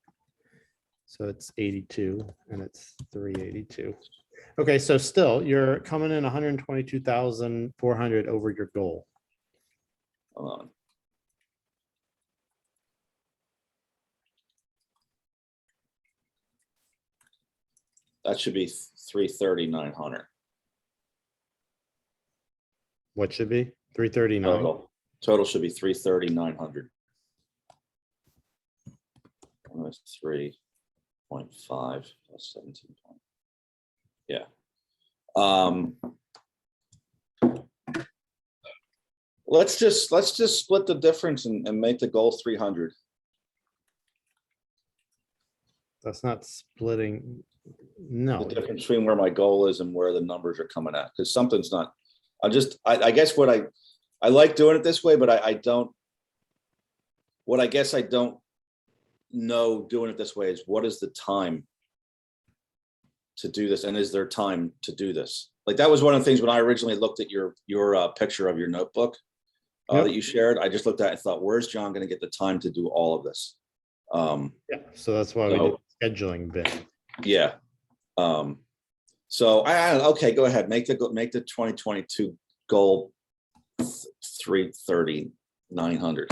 So it's 82 and it's 382. Okay, so still you're coming in 122,400 over your goal. Hold on. That should be 330,900 What should be 339? total. Total should be 330,900. That's 3.5 plus 17. Yeah. Let's just split the difference and make the goal 300. That's not splitting. The No, difference between where my goal is and where the numbers are coming at, because something's not, I guess what I like doing it this way, but I don't, what I guess I don't know doing it this way is what is the time to do this? And is there time to do this? Like, that was one of the things when I originally looked at your picture of your notebook Yep. that you shared, I just looked at it and thought, where's John going to get the time to do all of this? yeah, so that's why we did scheduling bit. Yeah. So okay, go ahead. Make the 2022 goal 330,900.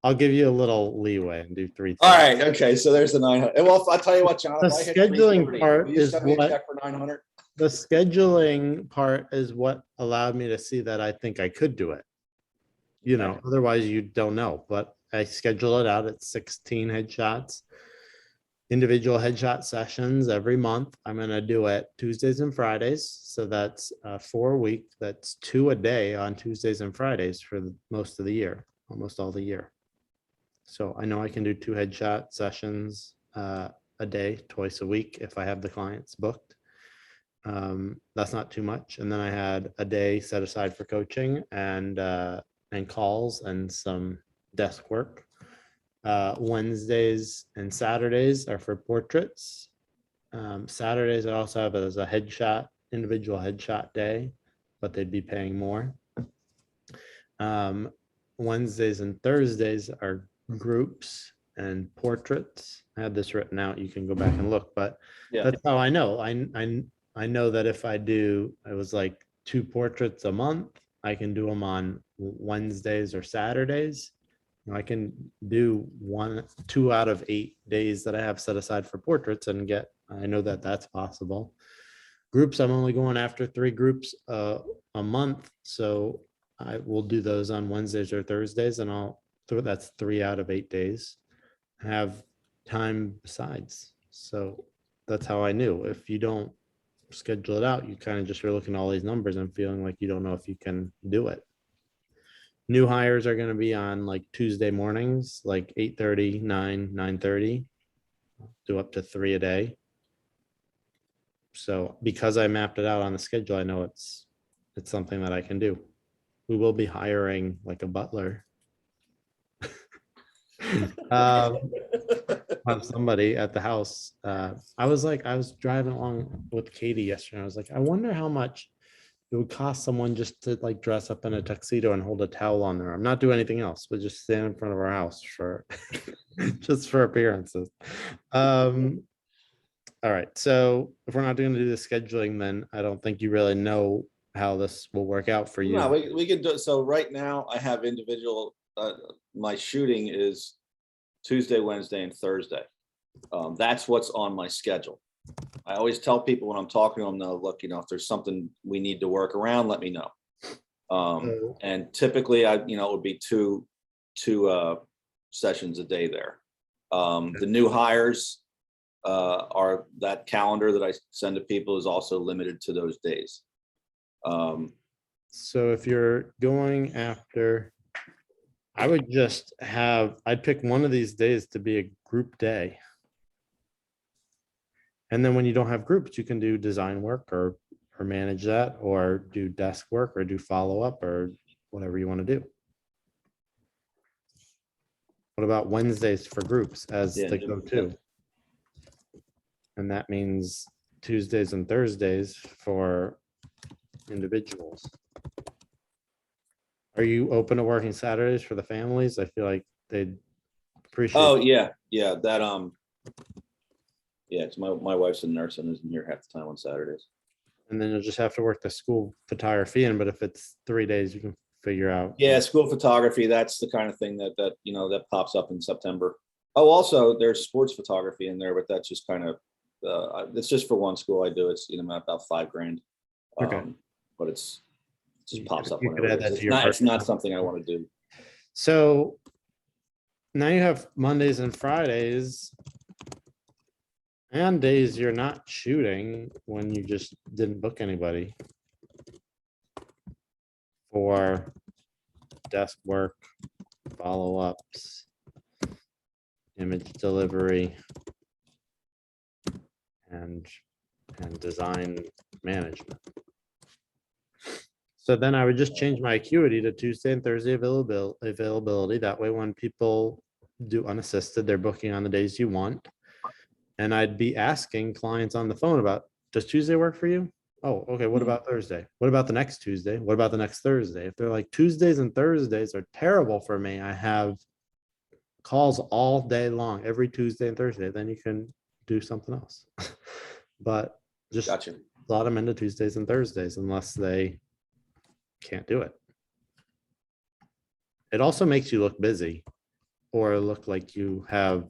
I'll give you a little leeway and do 3. All right. Okay. So there's the 900. Well, I'll tell you what, John. The if I hit scheduling 330, part will you is send me a what- check for 900. The scheduling part is what allowed me to see that I think I could do it. Otherwise you don't know, but I schedule it out at 16 headshots, individual headshot sessions every month. I'm going to do it Tuesdays and Fridays. So that's 4 a week. That's 2 a day on Tuesdays and Fridays for most of the year, almost all the year. So I know I can do 2 headshot sessions a day, twice a week if I have the clients booked. That's not too much. And then I had a day set aside for coaching and calls and some desk work. Wednesdays and Saturdays are for portraits. Saturdays I also have as a headshot, individual headshot day, but they'd be paying more. Wednesdays and Thursdays are groups and portraits. I had this written out. You can go back and look, but Yeah. that's how I know. I know that if I do, it was like 2 portraits a month, I can do them on Wednesdays or Saturdays. I can do 2 out of 8 days that I have set aside for portraits and I know that that's possible. Groups, I'm only going after 3 groups a month. So I will do those on Wednesdays or Thursdays and that's 3 out of 8 days. Have time besides. So that's how I knew. If you don't schedule it out, you kind of just are looking at all these numbers and feeling like you don't know if you can do it. New hires are gonna be on like Tuesday mornings, like 8:30, 9:30. Do up to 3 a day. So because I mapped it out on the schedule, I know it's something that I can do. We will be hiring like a butler. Have somebody at the house. I was driving along with Katie yesterday. I was like, I wonder how much it would cost someone just to like dress up in a tuxedo and hold a towel on their arm, not do anything else, but just stand in front of our house for just for appearances. All right, so if we're not going to do the scheduling, then I don't think you really know how this will work out for you. No, we could do it. So right now I have individual, my shooting is Tuesday, Wednesday, and Thursday. That's what's on my schedule. I always tell people when I'm talking to them, though, look, if there's something we need to work around, let me know. So- And typically it would be two sessions a day there. The new hires are, that calendar that I send to people is also limited to those days. So if you're going after, I would just I'd pick one of these days to be a group day. And then when you don't have groups, you can do design work or manage that, or do desk work, or do follow-up, or whatever you want to do. What about Wednesdays for groups as Yeah, the do- go-to? And that means Tuesdays and Thursdays for individuals. Are you open to working Saturdays for the families? I feel like they'd appreciate. Oh, yeah, that, yeah, it's my wife's a nurse and isn't here half the time on Saturdays. And then you'll just have to work the school photography in, but if it's 3 days, you can figure out. Yeah, school photography, that's the kind of thing that pops up in September. Oh, also, there's sports photography in there, but that's just kind of, it's just for one school I do. It's, about $5,000. Okay. But it just You pops could- up you could whenever. add that It's to your not part-time. something I want to do. So now you have Mondays and Fridays and days you're not shooting when you just didn't book anybody for desk work, follow-ups, image delivery, and design management. So then I would just change my acuity to Tuesday and Thursday availability. That way, when people do unassisted, they're booking on the days you want. And I'd be asking clients on the phone about, does Tuesday work for you? Oh, okay. What about Thursday? What about the next Tuesday? What about the next Thursday? If they're like Tuesdays and Thursdays are terrible for me, I have calls all day long, every Tuesday and Thursday, then you can do something else. But just Gotcha. slot them into Tuesdays and Thursdays unless they can't do it. It also makes you look busy or look like you have,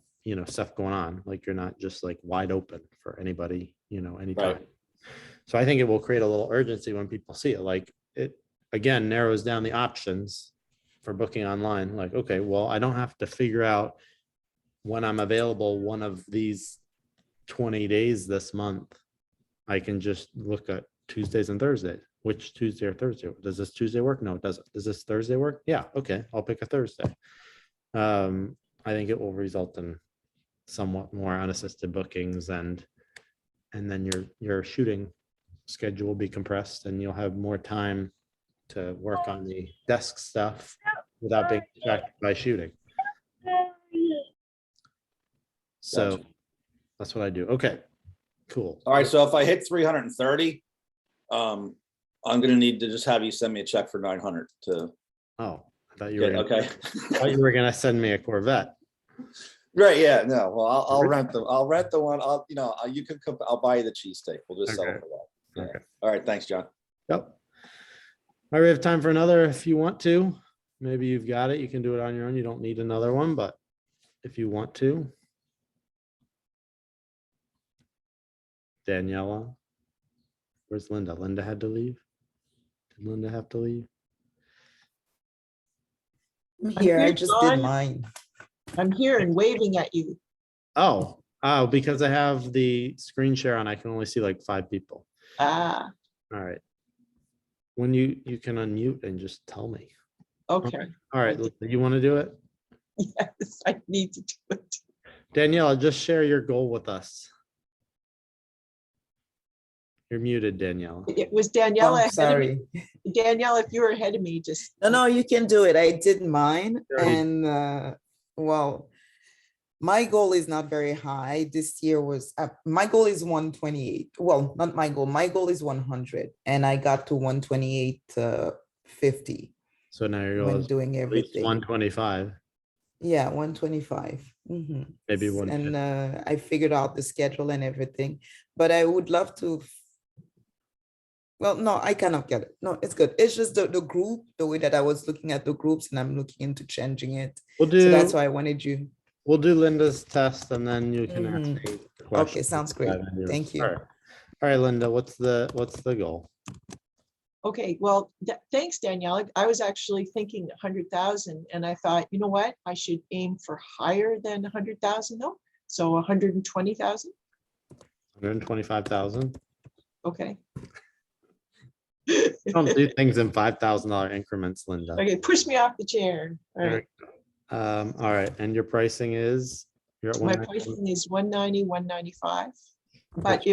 stuff going on, like you're not just like wide open for anybody, anytime. Right. So I think it will create a little urgency when people see it, like it again narrows down the options for booking online. Like, okay, well, I don't have to figure out when I'm available one of these 20 days this month. I can just look at Tuesdays and Thursdays. Which Tuesday or Thursday? Does this Tuesday work? No, it doesn't. Does this Thursday work? Yeah, okay, I'll pick a Thursday. I think it will result in somewhat more unassisted bookings, and then your shooting schedule will be compressed and you'll have more time to work on the desk stuff without being distracted by shooting. So Gotcha. that's what I do. Okay, cool. All right, so if I hit 330, I'm gonna need to just have you send me a check for 900 to Oh, I thought you were get, gonna, okay? I thought you were gonna send me a Corvette. Right, yeah, no, well, I'll rent the one, you can, I'll buy you the cheesesteak. We'll just sell Okay. it for that. Yeah. Okay. All right, thanks, John. Yep. All right, we have time for another if you want to. Maybe you've got it. You can do it on your own. You don't need another one, but if you want to. Daniela. Where's Linda? Linda had to leave. Did Linda have to leave? I'm here, I here, just Dawn. did mine. I'm here and waving at you. Oh, because I have the screen share on, I can only see like 5 people. Ah, All right. When you can unmute and just tell me. Okay, All right, you want to do it? yes, I need to do it. Danielle, just share your goal with us. You're muted, Danielle. It was Daniela Oh, ahead of me. sorry. Danielle, if you were ahead of me, just. No, you can do it. I did mine You already- and, well, my goal is not very high. This year was, my goal is 128. Well, not my goal. My goal is 100 and I got to 128, 50 So now your goal when is doing at least everything. 125, Yeah, 125. Mhm. maybe And 150. I figured out the schedule and everything, but I would love to. Well, no, I cannot get it. No, it's good. It's just the group, the way that I was looking at the groups and I'm looking into changing it. We'll So that's do, why I wanted you. we'll do Linda's test and then you can ask Mhm. me the questions. sounds great. dive into yours. Thank you. All right. All right, Linda, what's the goal? Okay, well, thanks, Danielle. I was actually thinking 100,000 and I thought, you know what? I should aim for higher than 100,000 though. So 120,000. 125,000. Okay. Don't do things in $5,000 increments, Linda. Okay, push me off the chair. All right. All right, and your pricing is, you're at My 190. pricing is 190, 195. But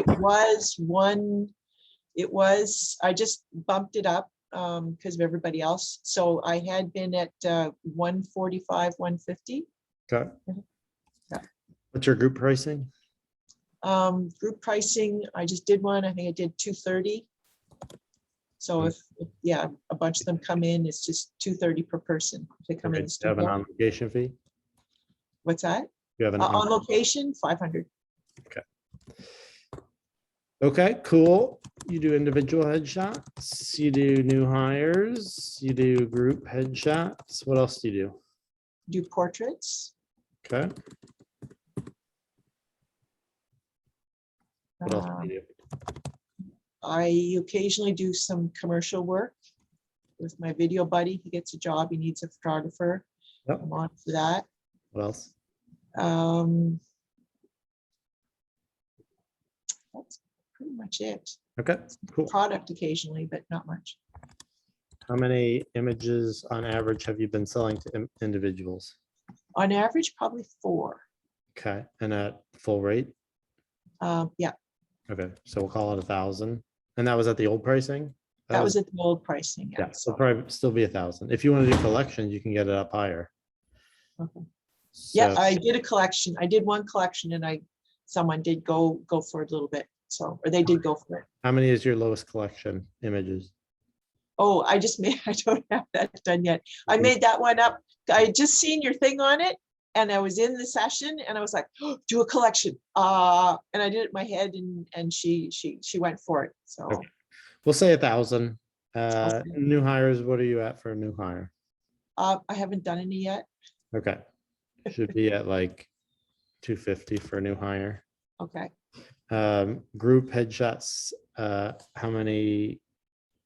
I just bumped it up because of everybody else. So I had been at 145, 150. Okay. Yeah. What's your group pricing? Group pricing, I just did one. I think I did 230. So if yeah, a bunch of them come in, it's just 230 per person. If they come Okay, in. do you have an on-location fee? What's that? You have an On location, 500. Okay, cool. You do individual headshots, you do new hires, you do group headshots. What else do you Do portraits. do? Okay. What else Um, do you do? I occasionally do some commercial work with my video buddy. He gets a job, he needs a photographer. Yep. I'm on for that. What else? That's pretty much it. Okay, cool. Product occasionally, but not much. How many images on average have you been selling to individuals? On average, probably 4. Okay, and at full rate? Yeah, Okay, so we'll call it 1,000. And that was at the old pricing? that was at the old pricing. Yeah, so probably still be 1,000. If you want to do collections, you can get it up higher. Okay. Yeah, So- I did a collection. I did one collection and someone did go for it a little bit. So, or they did go for it. How many is your lowest collection images? Oh, I don't have that done yet. I made that one up. I had just seen your thing on it and I was in the session and I was like, oh, do a collection. And I did it in my head and she went for it. So Okay. We'll say 1,000. Okay. New hires, what are you at for a new hire? I haven't done any yet. Okay. Should be at like 250 for a new hire. Okay. Group headshots, how many?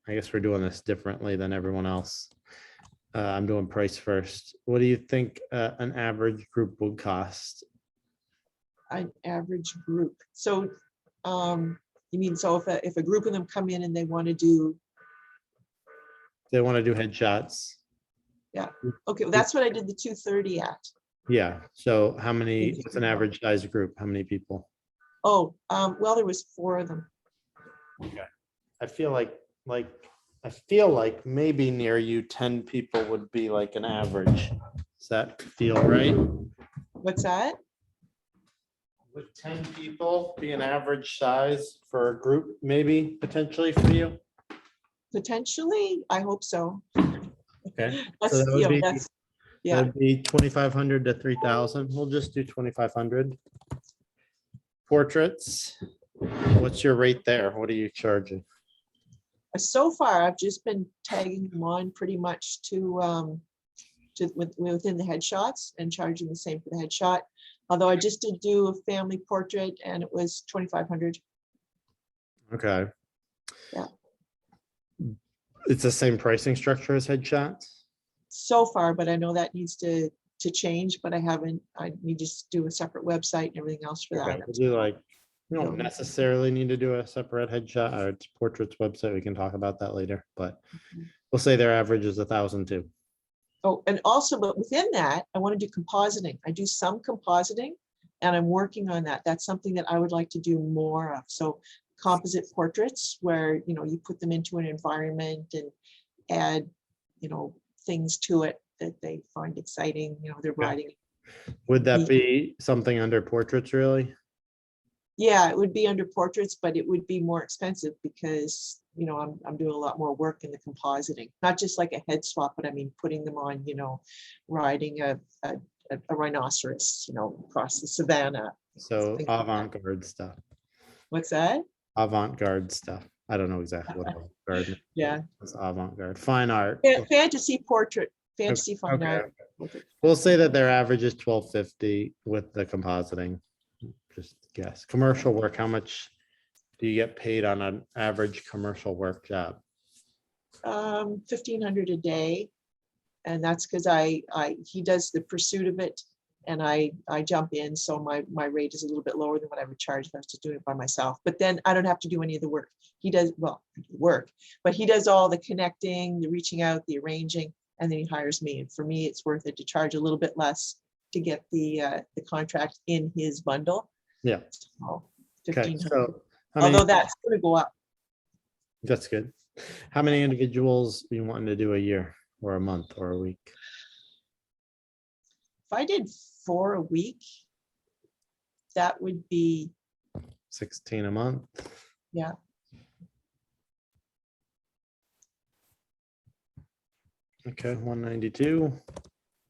I guess we're doing this differently than everyone else. I'm doing price first. What do you think an average group would cost? An average group. So you mean, so if a group of them come in and they want to do, They want to do headshots. okay, well, that's what I did the 230 at. Yeah. So how many, what's an average size group? How many people? Oh, well, there was 4 of them. I feel like maybe near you, 10 people would be like an average. Does that feel right? What's that? Would 10 people be an average size for a group, maybe potentially for you? Potentially, I hope so. Okay. That's, that would you know, be- that's, yeah, That'd be 2,500 to 3,000. We'll just do 2,500. Portraits. What's your rate there? What are you charging? so far, I've just been tagging them on pretty much to within the headshots and charging the same for the headshot. Although I just did do a family portrait and it was 2,500. Okay. Yeah. It's the same pricing structure as headshots? So far, but I know that needs to change, but I need to do a separate website and everything else for Okay, that. we'll do like, you don't No. necessarily need to do a separate headshot or it's portraits website. We can talk about that later, but Mhm. we'll say their average is 1,000 too. Oh, and also, but within that, I want to do compositing. I do some compositing and I'm working on that. That's something that I would like to do more of. So composite portraits where, you know, you put them into an environment and add, you know, things to it that they find exciting, you know, they're Yeah. writing. Would that be something under portraits, really? Yeah, it would be under portraits, but it would be more expensive because, you know, I'm doing a lot more work in the compositing, not just like a head swap, but I mean, putting them on, you know, riding a rhinoceros, you know, across the savannah. So Things like that. avant-garde stuff, What's that? avant-garde stuff. I don't know exactly what avant-garde Yeah, is. Avant-garde, fine art. fantasy portrait, fantasy fine Okay, art. We'll say that their average is 1250 with the compositing. Just guess. Commercial work, how much do you get paid on an average commercial work job? 1,500 a day. And that's because he does the pursuit of it and I jump in. So my rate is a little bit lower than what I would charge if I was just doing it by myself. But then I don't have to do any of the work. He does, well, work, but he does all the connecting, the reaching out, the arranging, and then he hires me. And for me, it's worth it to charge a little bit less to get the contract in his bundle. Yeah. So Okay, 1,500. so how many, Although that's going to go up. that's good. How many individuals you wanting to do a year or a month or a week? If I did 4 a week, that would be, 16 a month? yeah. Okay, 192,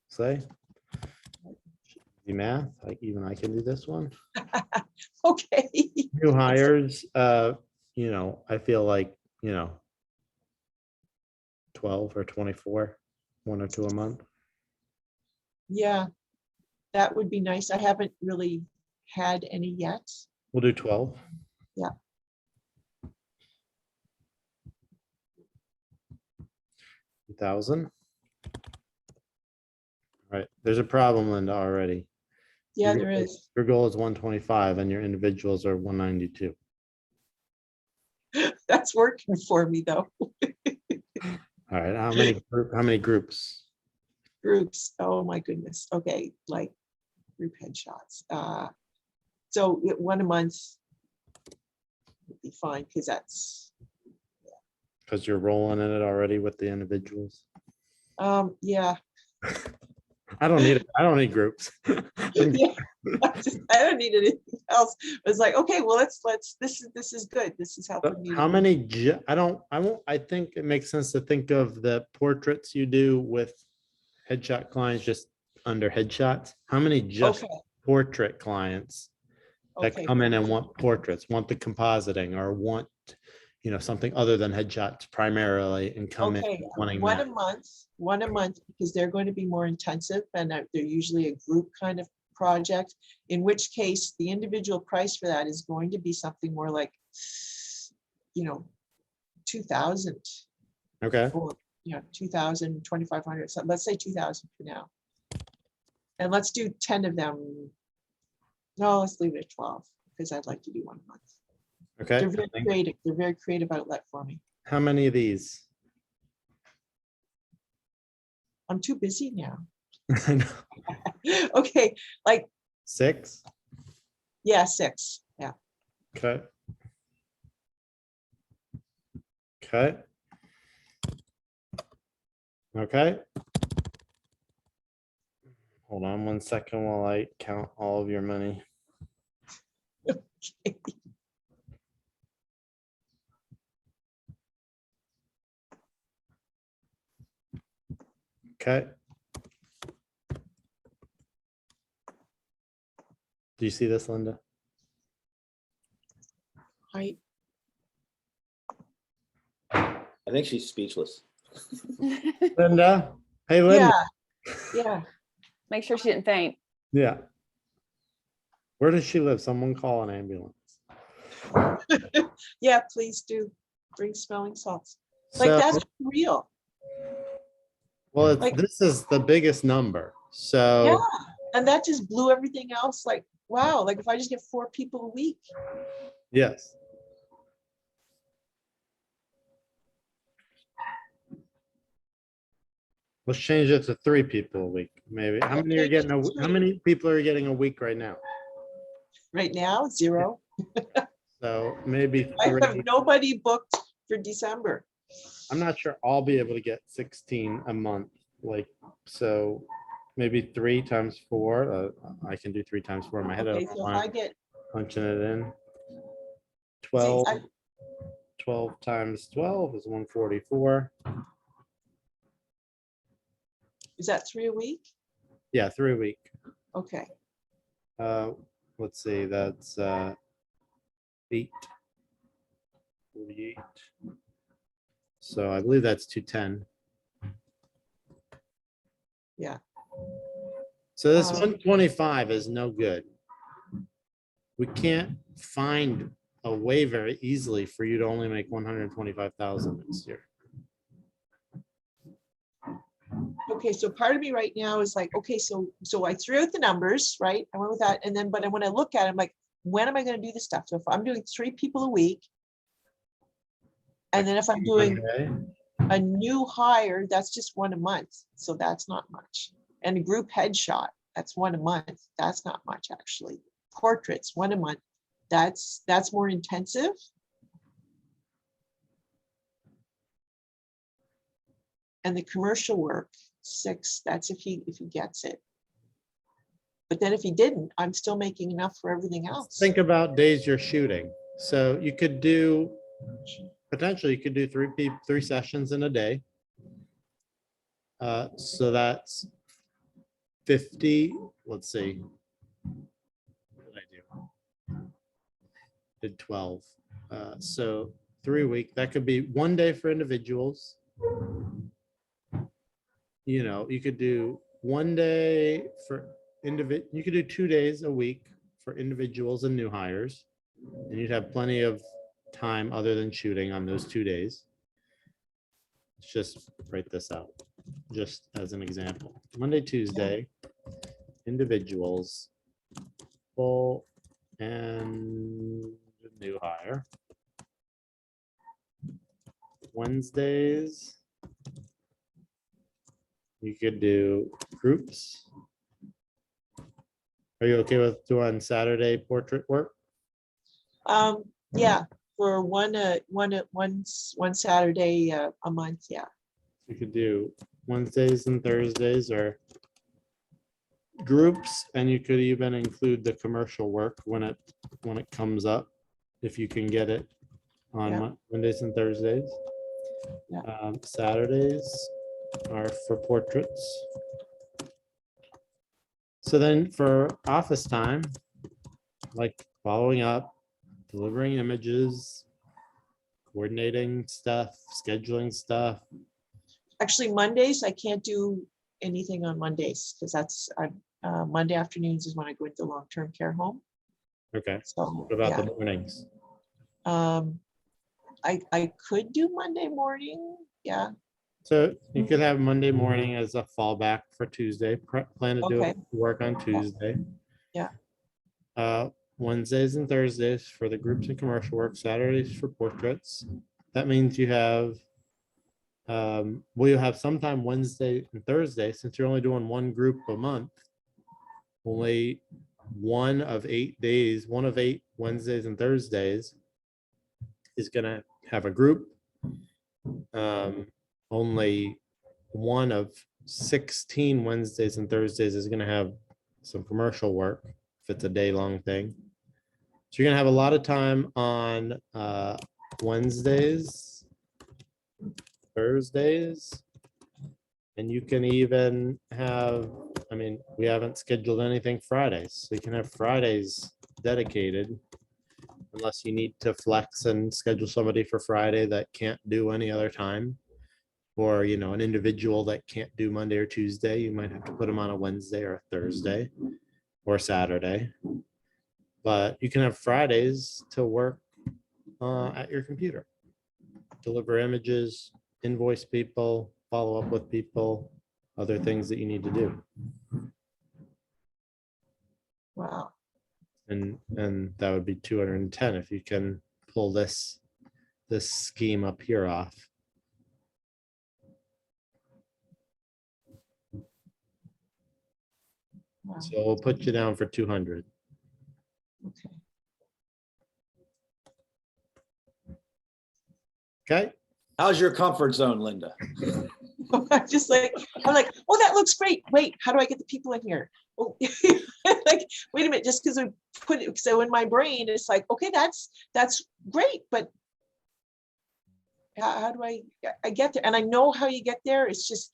say. The math, like even I can do this one. Okay. New hires, you know, I feel like, you know, 12 or 24, 1 or 2 a month. Yeah, that would be nice. I haven't really had any yet. We'll do 12. Yeah. $1,000. All right, there's a problem, Linda, already. Yeah, Your there goal- is. Your goal is 125 and your individuals are 192. That's working for me though. All right, how many groups? Groups, oh my goodness. Okay, like group headshots. So one a month would be fine because that's, Because you're rolling in it already with the individuals. yeah. I don't need groups. Yeah, I don't need anything else. It's like, okay, well, let's, this is good. This is helping me. How many, I think it makes sense to think of the portraits you do with headshot clients just under headshots. How many just Okay, portrait clients that okay. come in and want portraits, want the compositing or want, you know, something other than headshots primarily and come in Okay, wanting one that? a month, because they're going to be more intensive and they're usually a group kind of project, in which case the individual price for that is going to be something more like, you know, 2,000 Okay, or, you know, 2,000, 2,500, so let's say 2,000 for now. And let's do 10 of them. No, let's leave it at 12 because I'd like to do 1 a month. okay. They're very creative. They're very creative outlet for me. How many of these? I'm too busy now. I know. Okay, like, 6? yeah, 6. Yeah. Okay. Okay. Okay. Hold on 1 second while I count all of your money. Okay. Do you see this, Linda? I, I think she's speechless. Linda? Hey, Linda. yeah. Make sure she didn't faint. Yeah. Where does she live? Someone call an ambulance. Yeah, please do bring smelling salts. Like, So, that's real. well, it's, like- this is the biggest number. Yeah. So, And that just blew everything else. Like, wow, like if I just get 4 people a week. yes. Let's change it to 3 people a week, maybe. How many are Okay, getting, how 3. many people are getting a week right now? Right now, 0. So maybe I have 3. nobody booked for December. I'm not sure I'll be able to get 16 a month, like, so maybe 3 times 4. I can do 3 times 4 in my head. I Okay, don't so know if why I I'm get, punching it in. see, 12, I- 12 times 12 is 144. is that 3 a week? Yeah, 3 a week. Okay, Let's see, that's 8. 48. So I believe that's 210. yeah. So this Um, 125 is no good. We can't find a way very easily for you to only make 125,000 next year. Okay, so part of me right now is like, okay, so I threw out the numbers, right? I went with that, and then, but when I look at it, I'm like, when am I gonna do this stuff? So if I'm doing 3 people a week, and then if I'm doing Okay. a new hire, that's just 1 a month, so that's not much. And a group headshot, that's 1 a month, that's not much, actually. Portraits, 1 a month, that's more intensive. And the commercial work, 6, that's if he gets it. But then if he didn't, I'm still making enough for everything else. Think about days you're shooting. So you could do, potentially you could do 3 sessions in a day. So that's 50, let's see. What did I do? Did 12. So 3 a week, that could be 1 day for individuals. You know, you could do 1 day for you could do 2 days a week for individuals and new hires. And you'd have plenty of time other than shooting on those 2 days. Let's just write this out, just as an example. Monday, Tuesday, individuals, full and new hire. Wednesdays, you could do groups. Are you okay with doing Saturday portrait work? Yeah, for one Saturday a month, yeah. You could do Wednesdays and Thursdays or groups, and you could even include the commercial work when it comes up, if you can get it on Yeah. Mondays and Thursdays. Yeah. Saturdays are for portraits. So then for office time, like following up, delivering images, coordinating stuff, scheduling stuff. Actually, Mondays, I can't do anything on Mondays because that's Monday afternoons is when I go into long-term care home. Okay, So, what about yeah. the mornings? I could do Monday morning, yeah. So you could have Monday morning as a fallback for Tuesday. Plan to do Okay. work on Tuesday. Yeah. Wednesdays and Thursdays for the groups and commercial work, Saturdays for portraits. That means you have, well, you have sometime Wednesday and Thursday, since you're only doing 1 group a month. Only 1 of 8 days, 1 of 8 Wednesdays and Thursdays is gonna have a group. Only 1 of 16 Wednesdays and Thursdays is gonna have some commercial work, if it's a day-long thing. So you're gonna have a lot of time on Wednesdays, Thursdays, and you can even have, I mean, we haven't scheduled anything Fridays, so you can have Fridays dedicated, unless you need to flex and schedule somebody for Friday that can't do any other time. Or, you know, an individual that can't do Monday or Tuesday, you might have to put them on a Wednesday or a Thursday or Saturday. But you can have Fridays to work at your computer. Deliver images, invoice people, follow up with people, other things that you need to do. Wow. And that would be 210 if you can pull this scheme up here off. Wow, So we'll put you down for 200. okay. Okay, How's your comfort zone, Linda? I'm just like, I'm like, oh, that looks great. Wait, how do I get the people in here? Oh, like, wait a minute, just because I put it, so in my brain, it's like, okay, that's great, but how do I get there? And I know how you get there. It's just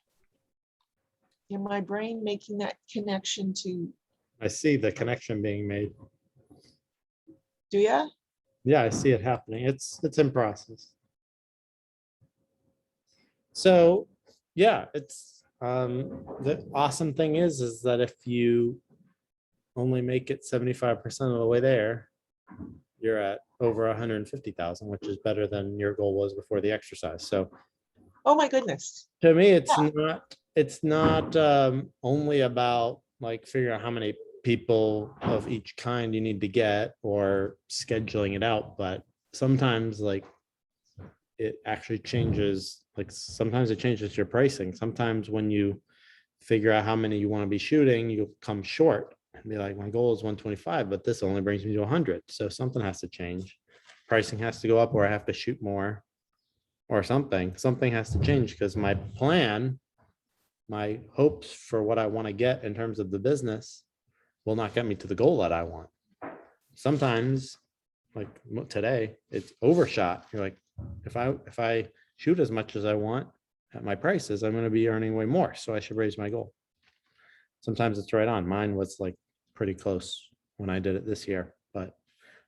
in my brain making that connection to, I see the connection being made. do ya? Yeah, I see it happening. It's in process. So, yeah, it's the awesome thing is that if you only make it 75% of the way there, you're at over 150,000, which is better than your goal was before the exercise. So Oh, my goodness. to me, it's Yeah. not only about like figuring out how many people of each kind you need to get or scheduling it out, but sometimes like it actually changes, like sometimes it changes your pricing. Sometimes when you figure out how many you want to be shooting, you'll come short and be like, my goal is 125, but this only brings me to 100. So something has to change. Pricing has to go up, or I have to shoot more or something. Something has to change because my plan, my hopes for what I want to get in terms of the business will not get me to the goal that I want. Sometimes, like today, it's overshot. You're like, if I shoot as much as I want at my prices, I'm going to be earning way more. So I should raise my goal. Sometimes it's right on. Mine was like pretty close when I did it this year, but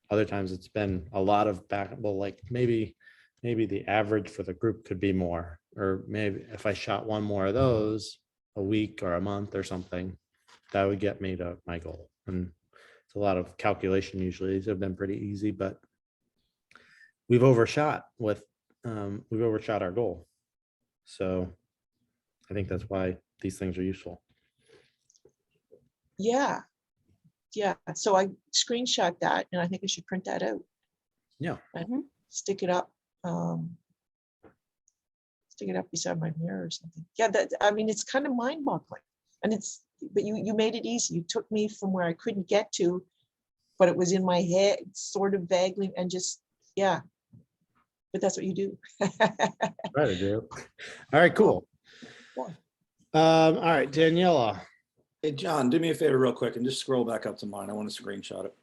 other times it's been a lot of back. Well, like maybe the average for the group could be more, or maybe if I shot one more of those a week or a month or something, that would get me to my goal. And it's a lot of calculation. Usually these have been pretty easy, but we've overshot our goal. So I think that's why these things are useful. Yeah. Yeah. So I screenshot that and I think I should print that out. Yeah. And stick it up. Stick it up beside my mirror or something. Yeah, I mean, it's kind of mind-boggling. And but you made it easy. You took me from where I couldn't get to, but it was in my head, sort of vaguely, and just, yeah. But that's what you do. Try to do. All right, cool. Yeah. All right, Daniela. Hey, John, do me a favor real quick and just scroll back up to mine. I want to screenshot it.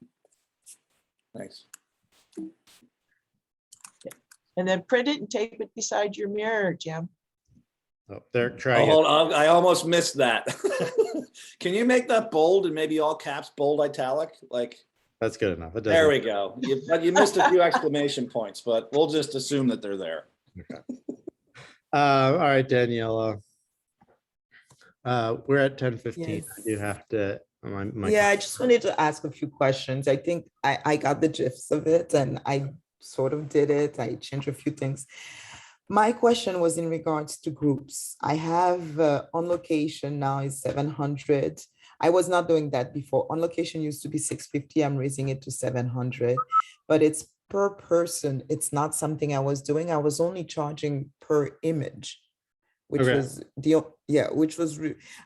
Thanks. And then print it and tape it beside your mirror, Jim. Oh, they're Oh, trying it. hold on. I almost missed that. Can you make that bold and maybe all caps, bold, italic? Like, That's good enough. It there doesn't. we go. You missed a few exclamation points, but we'll just assume that they're there. All right, Daniela. We're at 10:15. I do Yes. have to. Yeah, I just wanted to ask a few questions. I think I got the gist of it and I sort of did it. I changed a few things. My question was in regards to groups. I have on location now is 700. I was not doing that before. On location used to be 650. I'm raising it to 700, but it's per person. It's not something I was doing. I was only charging per image, which Okay. was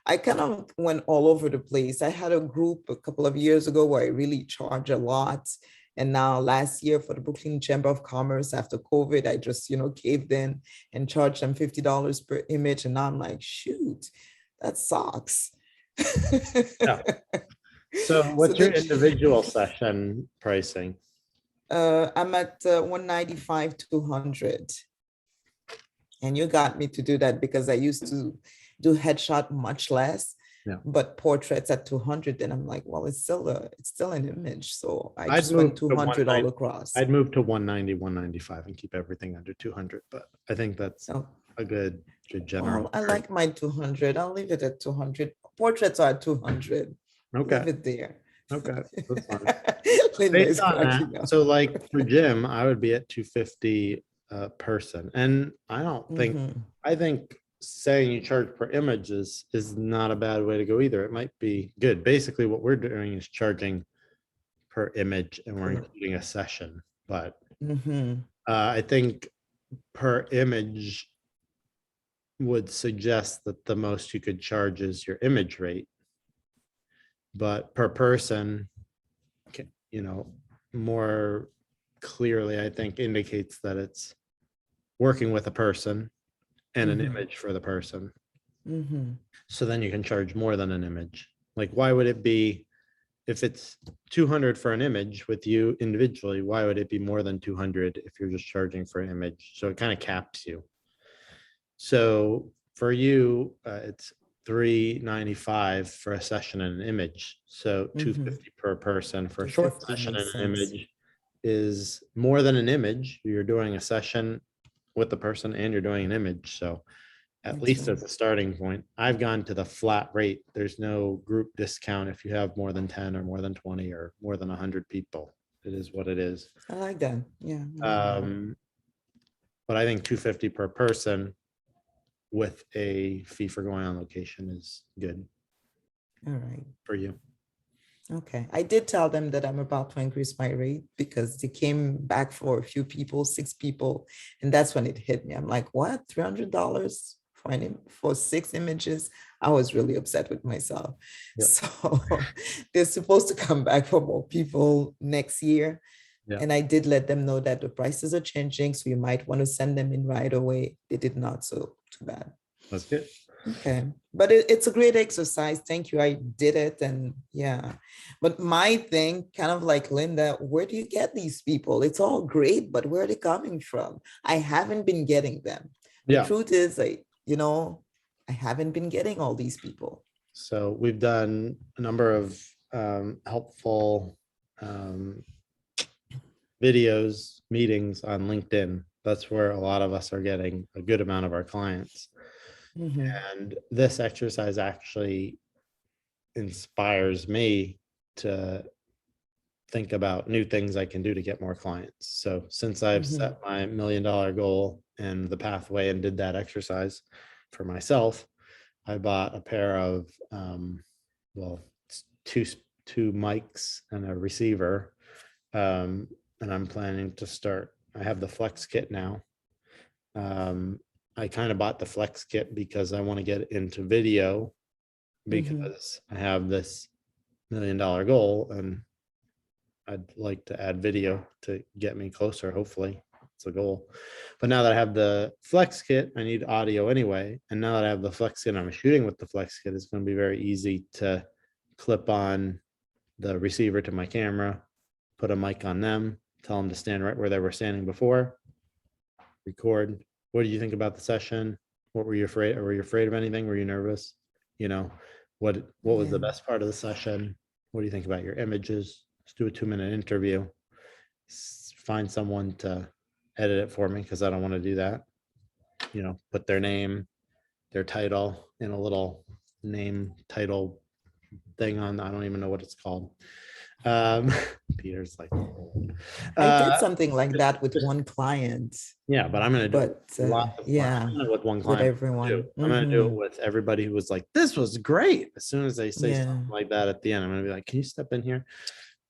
I kind of went all over the place. I had a group a couple of years ago where I really charge a lot. And now last year for the Brooklyn Chamber of Commerce after COVID, I just, caved in and charged them $50 per image. And now I'm like, shoot, that sucks. Yeah. So what's your then- individual session pricing? I'm at 195, 200. And you got me to do that because I used to do headshot much less. Yeah. But portraits at 200, then I'm like, well, it's still an image. So I I'd just went move to 200 all 190. across. I'd move to 190, 195 and keep everything under 200, but I think that's So, a good general. well, I like my 200. I'll leave it at 200. Portraits are at 200. Leave Okay, it there. okay. That's fine. Linda is Based on cracking that, up. so like for Jim, I would be at 250 a person. And I don't think, Mhm. I think saying you charge per image is not a bad way to go either. It might be good. Basically, what we're doing is charging per image and we're Correct. including a session. But Mhm. I think per image would suggest that the most you could charge is your image rate. but per person, you know, more clearly, I think indicates that it's working with a person and an Mhm. image for the person. Mhm. So then you can charge more than an image. Like, why would it be, if it's 200 for an image with you individually, why would it be more than 200 if you're just charging for an image? So it kind of caps you. So for you, it's $395 for a session and an image. So Mhm. $250 per person for a short 250 session and makes an sense. image is more than an image. You're doing a session with the person and you're doing an image. So at That's least right. as a starting point, I've gone to the flat rate. There's no group discount if you have more than 10 or more than 20 or more than 100 people. It is what it is. I like that. Yeah. I like that. But I think 250 per person with a fee for going on location is good All right. for you. Okay. I did tell them that I'm about to increase my rate because they came back for a few people, 6 people, and that's when it hit me. I'm like, what? $300 for 6 images? I was really upset with myself. Yep. So they're supposed to come back for more people next year. Yeah. And I did let them know that the prices are changing, so you might want to send them in right away. They did not, so too bad. That's good. Okay, but it's a great exercise. Thank you. I did it, and yeah. But my thing, kind of like Linda, where do you get these people? It's all great, but where are they coming from? I haven't been getting them. The Yeah. truth is, I haven't been getting all these people. So we've done a number of helpful videos, meetings on LinkedIn. That's where a lot of us are getting a good amount of our clients. Mhm. And this exercise actually inspires me to think about new things I can do to get more clients. So since I've set my $1 million goal and the pathway and did that exercise for myself, I bought a pair of, two mics and a receiver. And I'm planning to start, I have the Flex Kit now. I kind of bought the Flex Kit because I want to get into video because I have this $1 million goal and I'd like to add video to get me closer. Hopefully it's a goal. But now that I have the Flex Kit, I need audio anyway. And now that I have the Flex Kit, I'm shooting with the Flex Kit, it's going to be very easy to clip on the receiver to my camera, put a mic on them, tell them to stand right where they were standing before, record. What do you think about the session? What were you afraid? Or were you afraid of anything? Were you nervous? You know, what was the Yeah. best part of the session? What do you think about your images? Let's do a 2-minute interview. Find someone to edit it for me because I don't want to do that. You know, put their name, their title in a little name title thing on. I don't even know what it's called. Peter's like, I did something like that with one client, yeah, but I'm gonna do it but yeah, with one with client. everyone. I'm gonna do it Mhm. with everybody who was like, this was great. As soon as they say Yeah. something like that at the end, I'm gonna be like, can you step in here?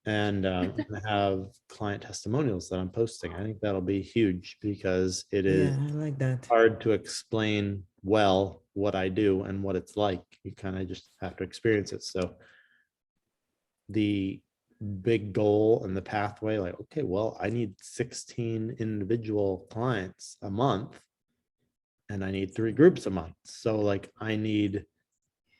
And I'm gonna have client testimonials that I'm posting. I think that'll be huge because it is Yeah, I like that. hard to explain well what I do and what it's like. You kind of just have to experience it. So the big goal and the pathway, like, okay, well, I need 16 individual clients a month and I need 3 groups a month. So like I need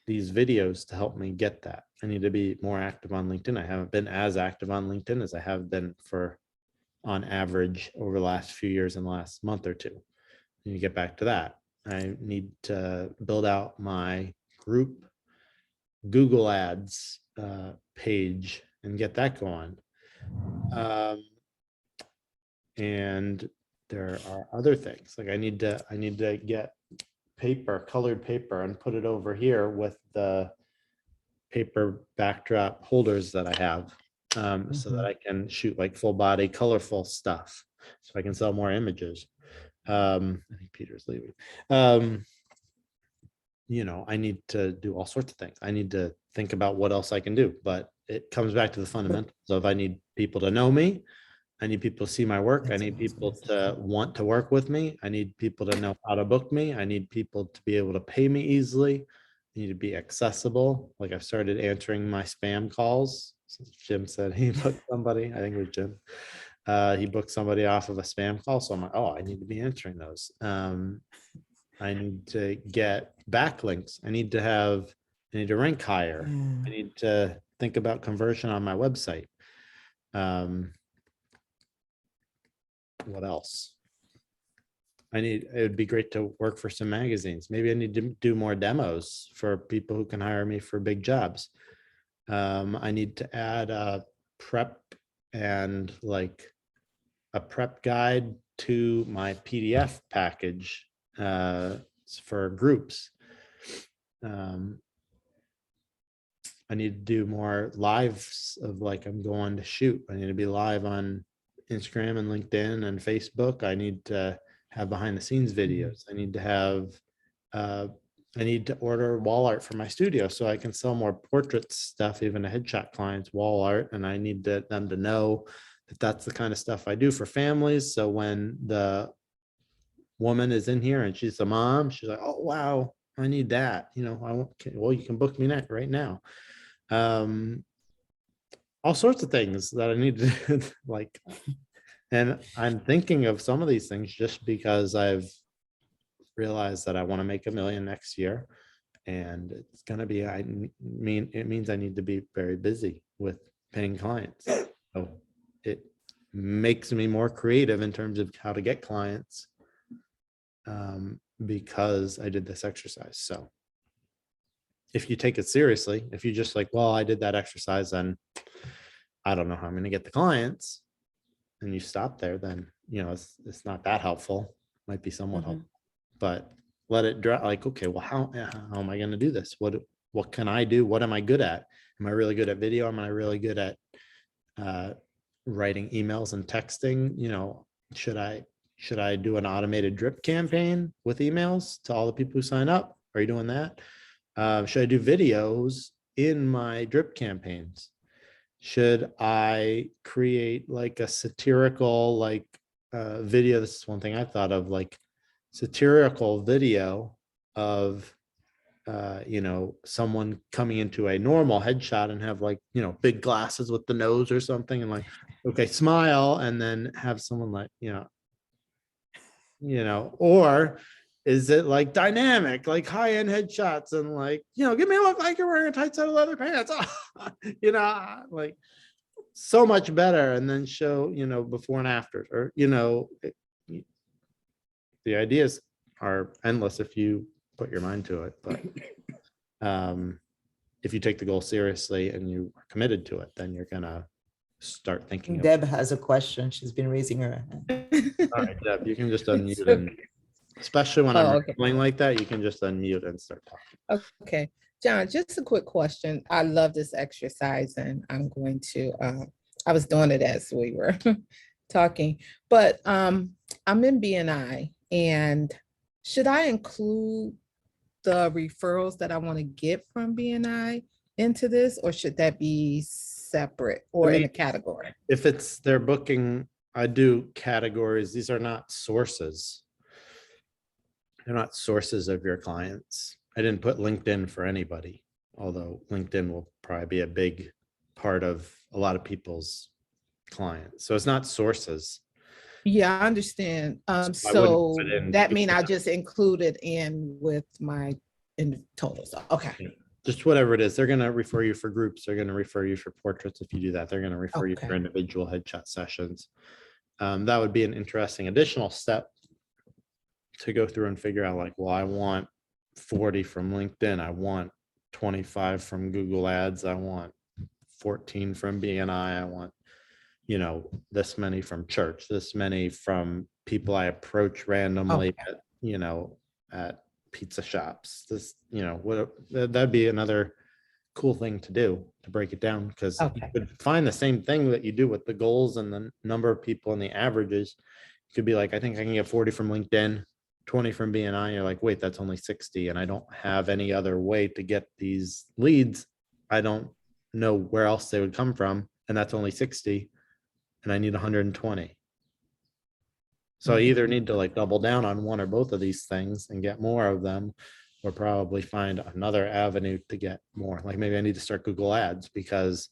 these videos to help me get that. I need to be more active on LinkedIn. I haven't been as active on LinkedIn as I have been for on average over the last few years and the last month or two. I need to get back to that. I need to build out my group Google Ads page and get that going. And there are other things like I need to get colored paper and put it over here with the paper backdrop holders that I have, so that I can shoot like full body colorful stuff so I can sell more images. I think Peter's leaving. You know, I need to do all sorts of things. I need to think about what else I can do, but it comes back to the fundamentals of I need people to know me. I need people to see my work. I That's need what I was people gonna to want to work with me. I need people to know how to book me. I need people to be able to pay me easily. need to be accessible. Like I've started answering my spam calls. Jim said he booked somebody, I think it was Jim. He booked somebody off of a spam call. So I'm like, oh, I need to be answering those. I need to get backlinks. I need to rank higher. I need to think about conversion on my website. What else? It would be great to work for some magazines. Maybe I need to do more demos for people who can hire me for big jobs. I need to add a prep and like a prep guide to my PDF package for groups. I need to do more lives of like I'm going to shoot. I need to be live on Instagram and LinkedIn and Facebook. I need to have behind the scenes videos. I need to have I need to order wall art for my studio so I can sell more portrait stuff, even to headshot clients, wall art. And I need them to know that that's the kind of stuff I do for families. So when the woman is in here and she's a mom, she's like, oh, wow, I need that. You know, well, you can book me right now. All sorts of things that I need to like, and I'm thinking of some of these things just because I've realized that I want to make $1 million next year. And it's going to be, it means I need to be very busy with paying clients. So it makes me more creative in terms of how to get clients because I did this exercise. So if you take it seriously, if you just like, well, I did that exercise, then I don't know how I'm going to get the clients, and you stop there, then, you know, it's not that helpful. Might be somewhat helpful, but let it dry. Like, okay, well, how am I going to do this? What can I do? What am I good at? Am I really good at video? Am I really good at writing emails and texting? You know, should I do an automated drip campaign with emails to all the people who sign up? Are you doing that? Should I do videos in my drip campaigns? Should I create like a satirical video? This is one thing I thought of, like satirical video of you know, someone coming into a normal headshot and have like, you know, big glasses with the nose or something, and like, okay, smile, and then have someone like, you know, or is it like dynamic, like high-end headshots and like, you know, give me a look like you're wearing a tight set of leather pants, you know, like so much better, and then show, you know, before and after, or, you know, the ideas are endless if you put your mind to it. But if you take the goal seriously and you are committed to it, then you're gonna start thinking. Deb has a question. She's been raising her hand. All right, Deb, you can just unmute, and especially when I'm okay. going like that, you can just unmute and start talking. Okay, John, just a quick question. I love this exercise, and I'm going to, I was doing it as we were talking, but I'm in BNI, and should I include the referrals that I want to get from BNI into this, or should that be separate or in a category? If it's their booking, I do categories. These are not sources. They're not sources of your clients. I didn't put LinkedIn for anybody, although LinkedIn will probably be a big part of a lot of people's clients. So it's not sources. Yeah, I understand. So I So wouldn't put in that mean I just include it in with my in totals. Okay. Just whatever it is, they're going to refer you for groups. They're going to refer you for portraits. If you do that, they're going to refer you for Okay. individual headshot sessions. That would be an interesting additional step to go through and figure out, like, well, I want 40 from LinkedIn. I want 25 from Google Ads. I want 14 from BNI. I want, you know, this many from church, this many from people I approach randomly, Okay. at, you know, at pizza shops. This, you know, that'd be another cool thing to do, to break it down, because you Okay. could find the same thing that you do with the goals and the number of people and the averages. It could be like, I think I can get 40 from LinkedIn, 20 from BNI. You're like, wait, that's only 60, and I don't have any other way to get these leads. I don't know where else they would come from, and that's only 60, and I need 120. So I either need to like double down on one or both of these things and get more of them, or probably find another avenue to get more. Like maybe I need to start Google Ads because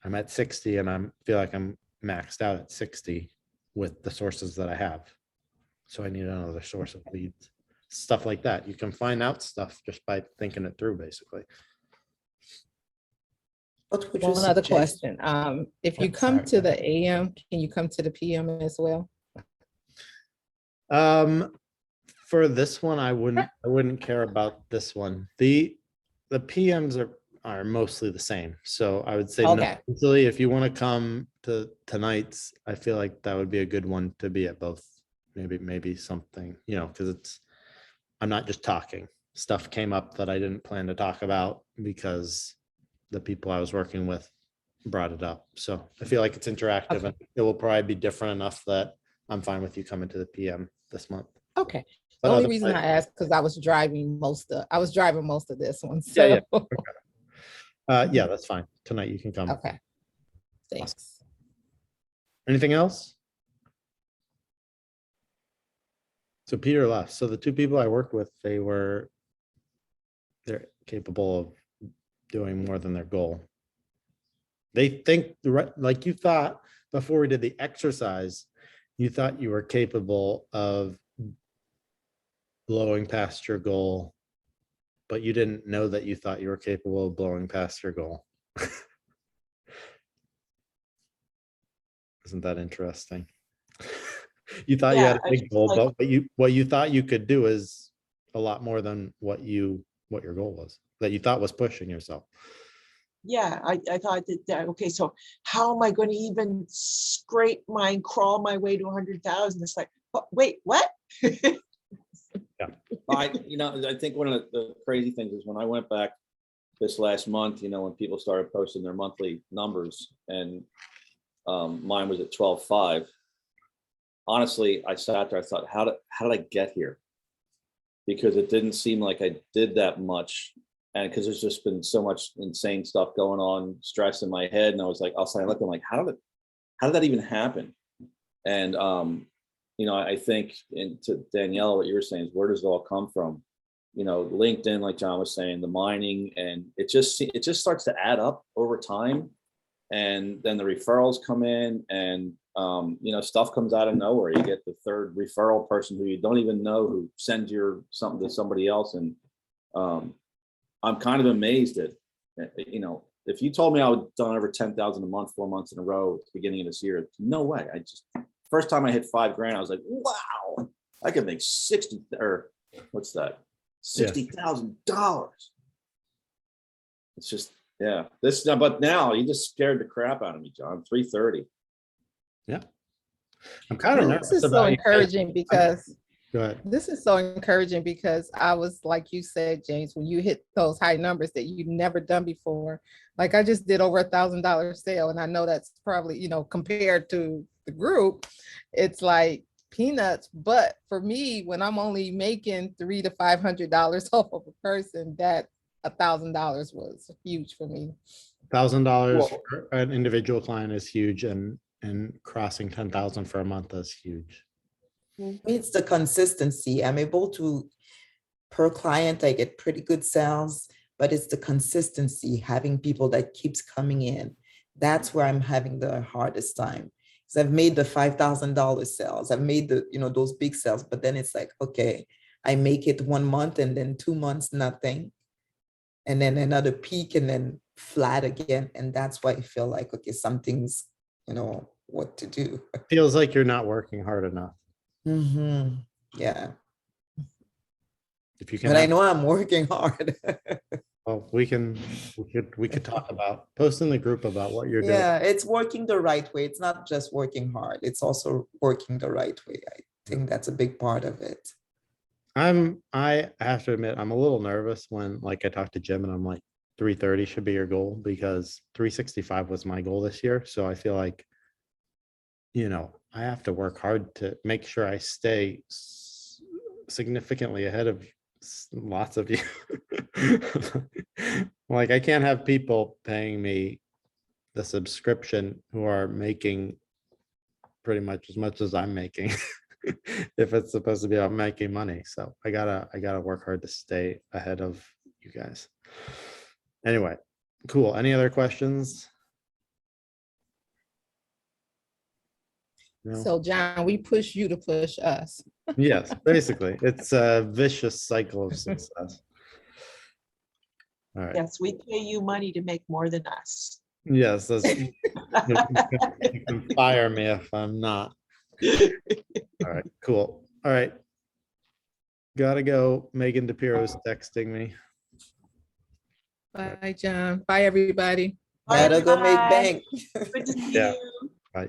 I'm at 60 and feel like I'm maxed out at 60 with the sources that I have. So I need another source of leads, stuff like that. You can find out stuff just by thinking it through, basically. What would you One other suggest? question. If you Yeah, come sorry, to go the AM, can you come to the PM as well? For this one, I wouldn't care about this one. The PMs are mostly the same. So I would say no. Okay. Usually if you want to come to tonight's, I feel like that would be a good one to be at both. Maybe something, because I'm not just talking. Stuff came up that I didn't plan to talk about because the people I was working with brought it up. So I feel like it's interactive and it will probably be different enough that I'm fine with you coming to the PM this month. Okay. But The only reason I otherwise- asked, because I was driving most of this one. Yeah, So, yeah, that's fine. Tonight you can come. okay. Thanks. Anything else? So Peter left. So the two people I worked with, they're capable of doing more than their goal. They think like you thought before we did the exercise, you thought you were capable of blowing past your goal, but you didn't know that you thought you were capable of blowing past your goal. Isn't that interesting? You thought you Yeah, had a I big just goal, like- but what you thought you could do is a lot more than what your goal was, that you thought was pushing yourself. Yeah, I thought that, okay, so how am I going to even crawl my way to 100,000? It's like, wait, what? I think one of the crazy things is when I went back this last month, when people started posting their monthly numbers and mine was at 12.5. Honestly, I sat there, I thought, how did I get here? Because it didn't seem like I did that much. And because there's just been so much insane stuff going on, stress in my head. And I was like, I looked, I'm like, how did that even happen? And I think, and to Danielle, what you were saying is, where does it all come from? LinkedIn, like John was saying, the mining, and it just starts to add up over time. And then the referrals come in, and stuff comes out of nowhere. You get the third referral person who you don't even know, who sends something to somebody else. And I'm kind of amazed at, if you told me I would done over 10,000 a month, 4 months in a row at the beginning of this year, no way. First time I hit $5,000, I was like, wow, I could make 60, or what's that? $60,000. It's just, yeah, but now you just scared the crap out of me, John. 330. Yeah. I'm kind of nervous This is so about you guys. encouraging because Go ahead. this is so encouraging because I was, like you said, James, when you hit those high numbers that you've never done before, like I just did over $1,000 sale. And I know that's probably, compared to the group, it's like peanuts. But for me, when I'm only making $300 to $500 off of a person, that $1,000 was huge for me. $1,000 for an individual client is huge, and crossing 10,000 for a month is huge. It's the consistency. I'm able to, per client, I get pretty good sales, but it's the consistency, having people that keeps coming in. That's where I'm having the hardest time. Because I've made the $5,000 sales. I've made those big sales, but then it's like, okay, I make it 1 month and then 2 months, nothing. And then another peak and then flat again. And that's why I feel like, okay, something's, what to do. Feels like you're not working hard enough. Yeah, If you can, but I know I'm working hard. well, we could talk about, post in the group about what you're doing. Yeah, it's working the right way. It's not just working hard. It's also working the right way. I think that's a big part of it. I have to admit, I'm a little nervous when, like, I talked to Jim and I'm like, 330 should be your goal, because 365 was my goal this year. So I feel like, I have to work hard to make sure I stay significantly ahead of lots of you. Like, I can't have people paying me the subscription who are making pretty much as I'm making. if it's supposed to be about making money. So I gotta work hard to stay ahead of you guys. Anyway, cool. Any other questions? No? So John, we push you to push us. Yes, basically, it's a vicious cycle of success. All right. Yes, we pay you money to make more than us. Yes, that's, you can fire me if I'm not. All right, cool. All right. Gotta go. Megan DePiro's texting me. Bye, John. Bye, everybody. Gotta go make Bye. bank. Good to see Yeah. you. Bye.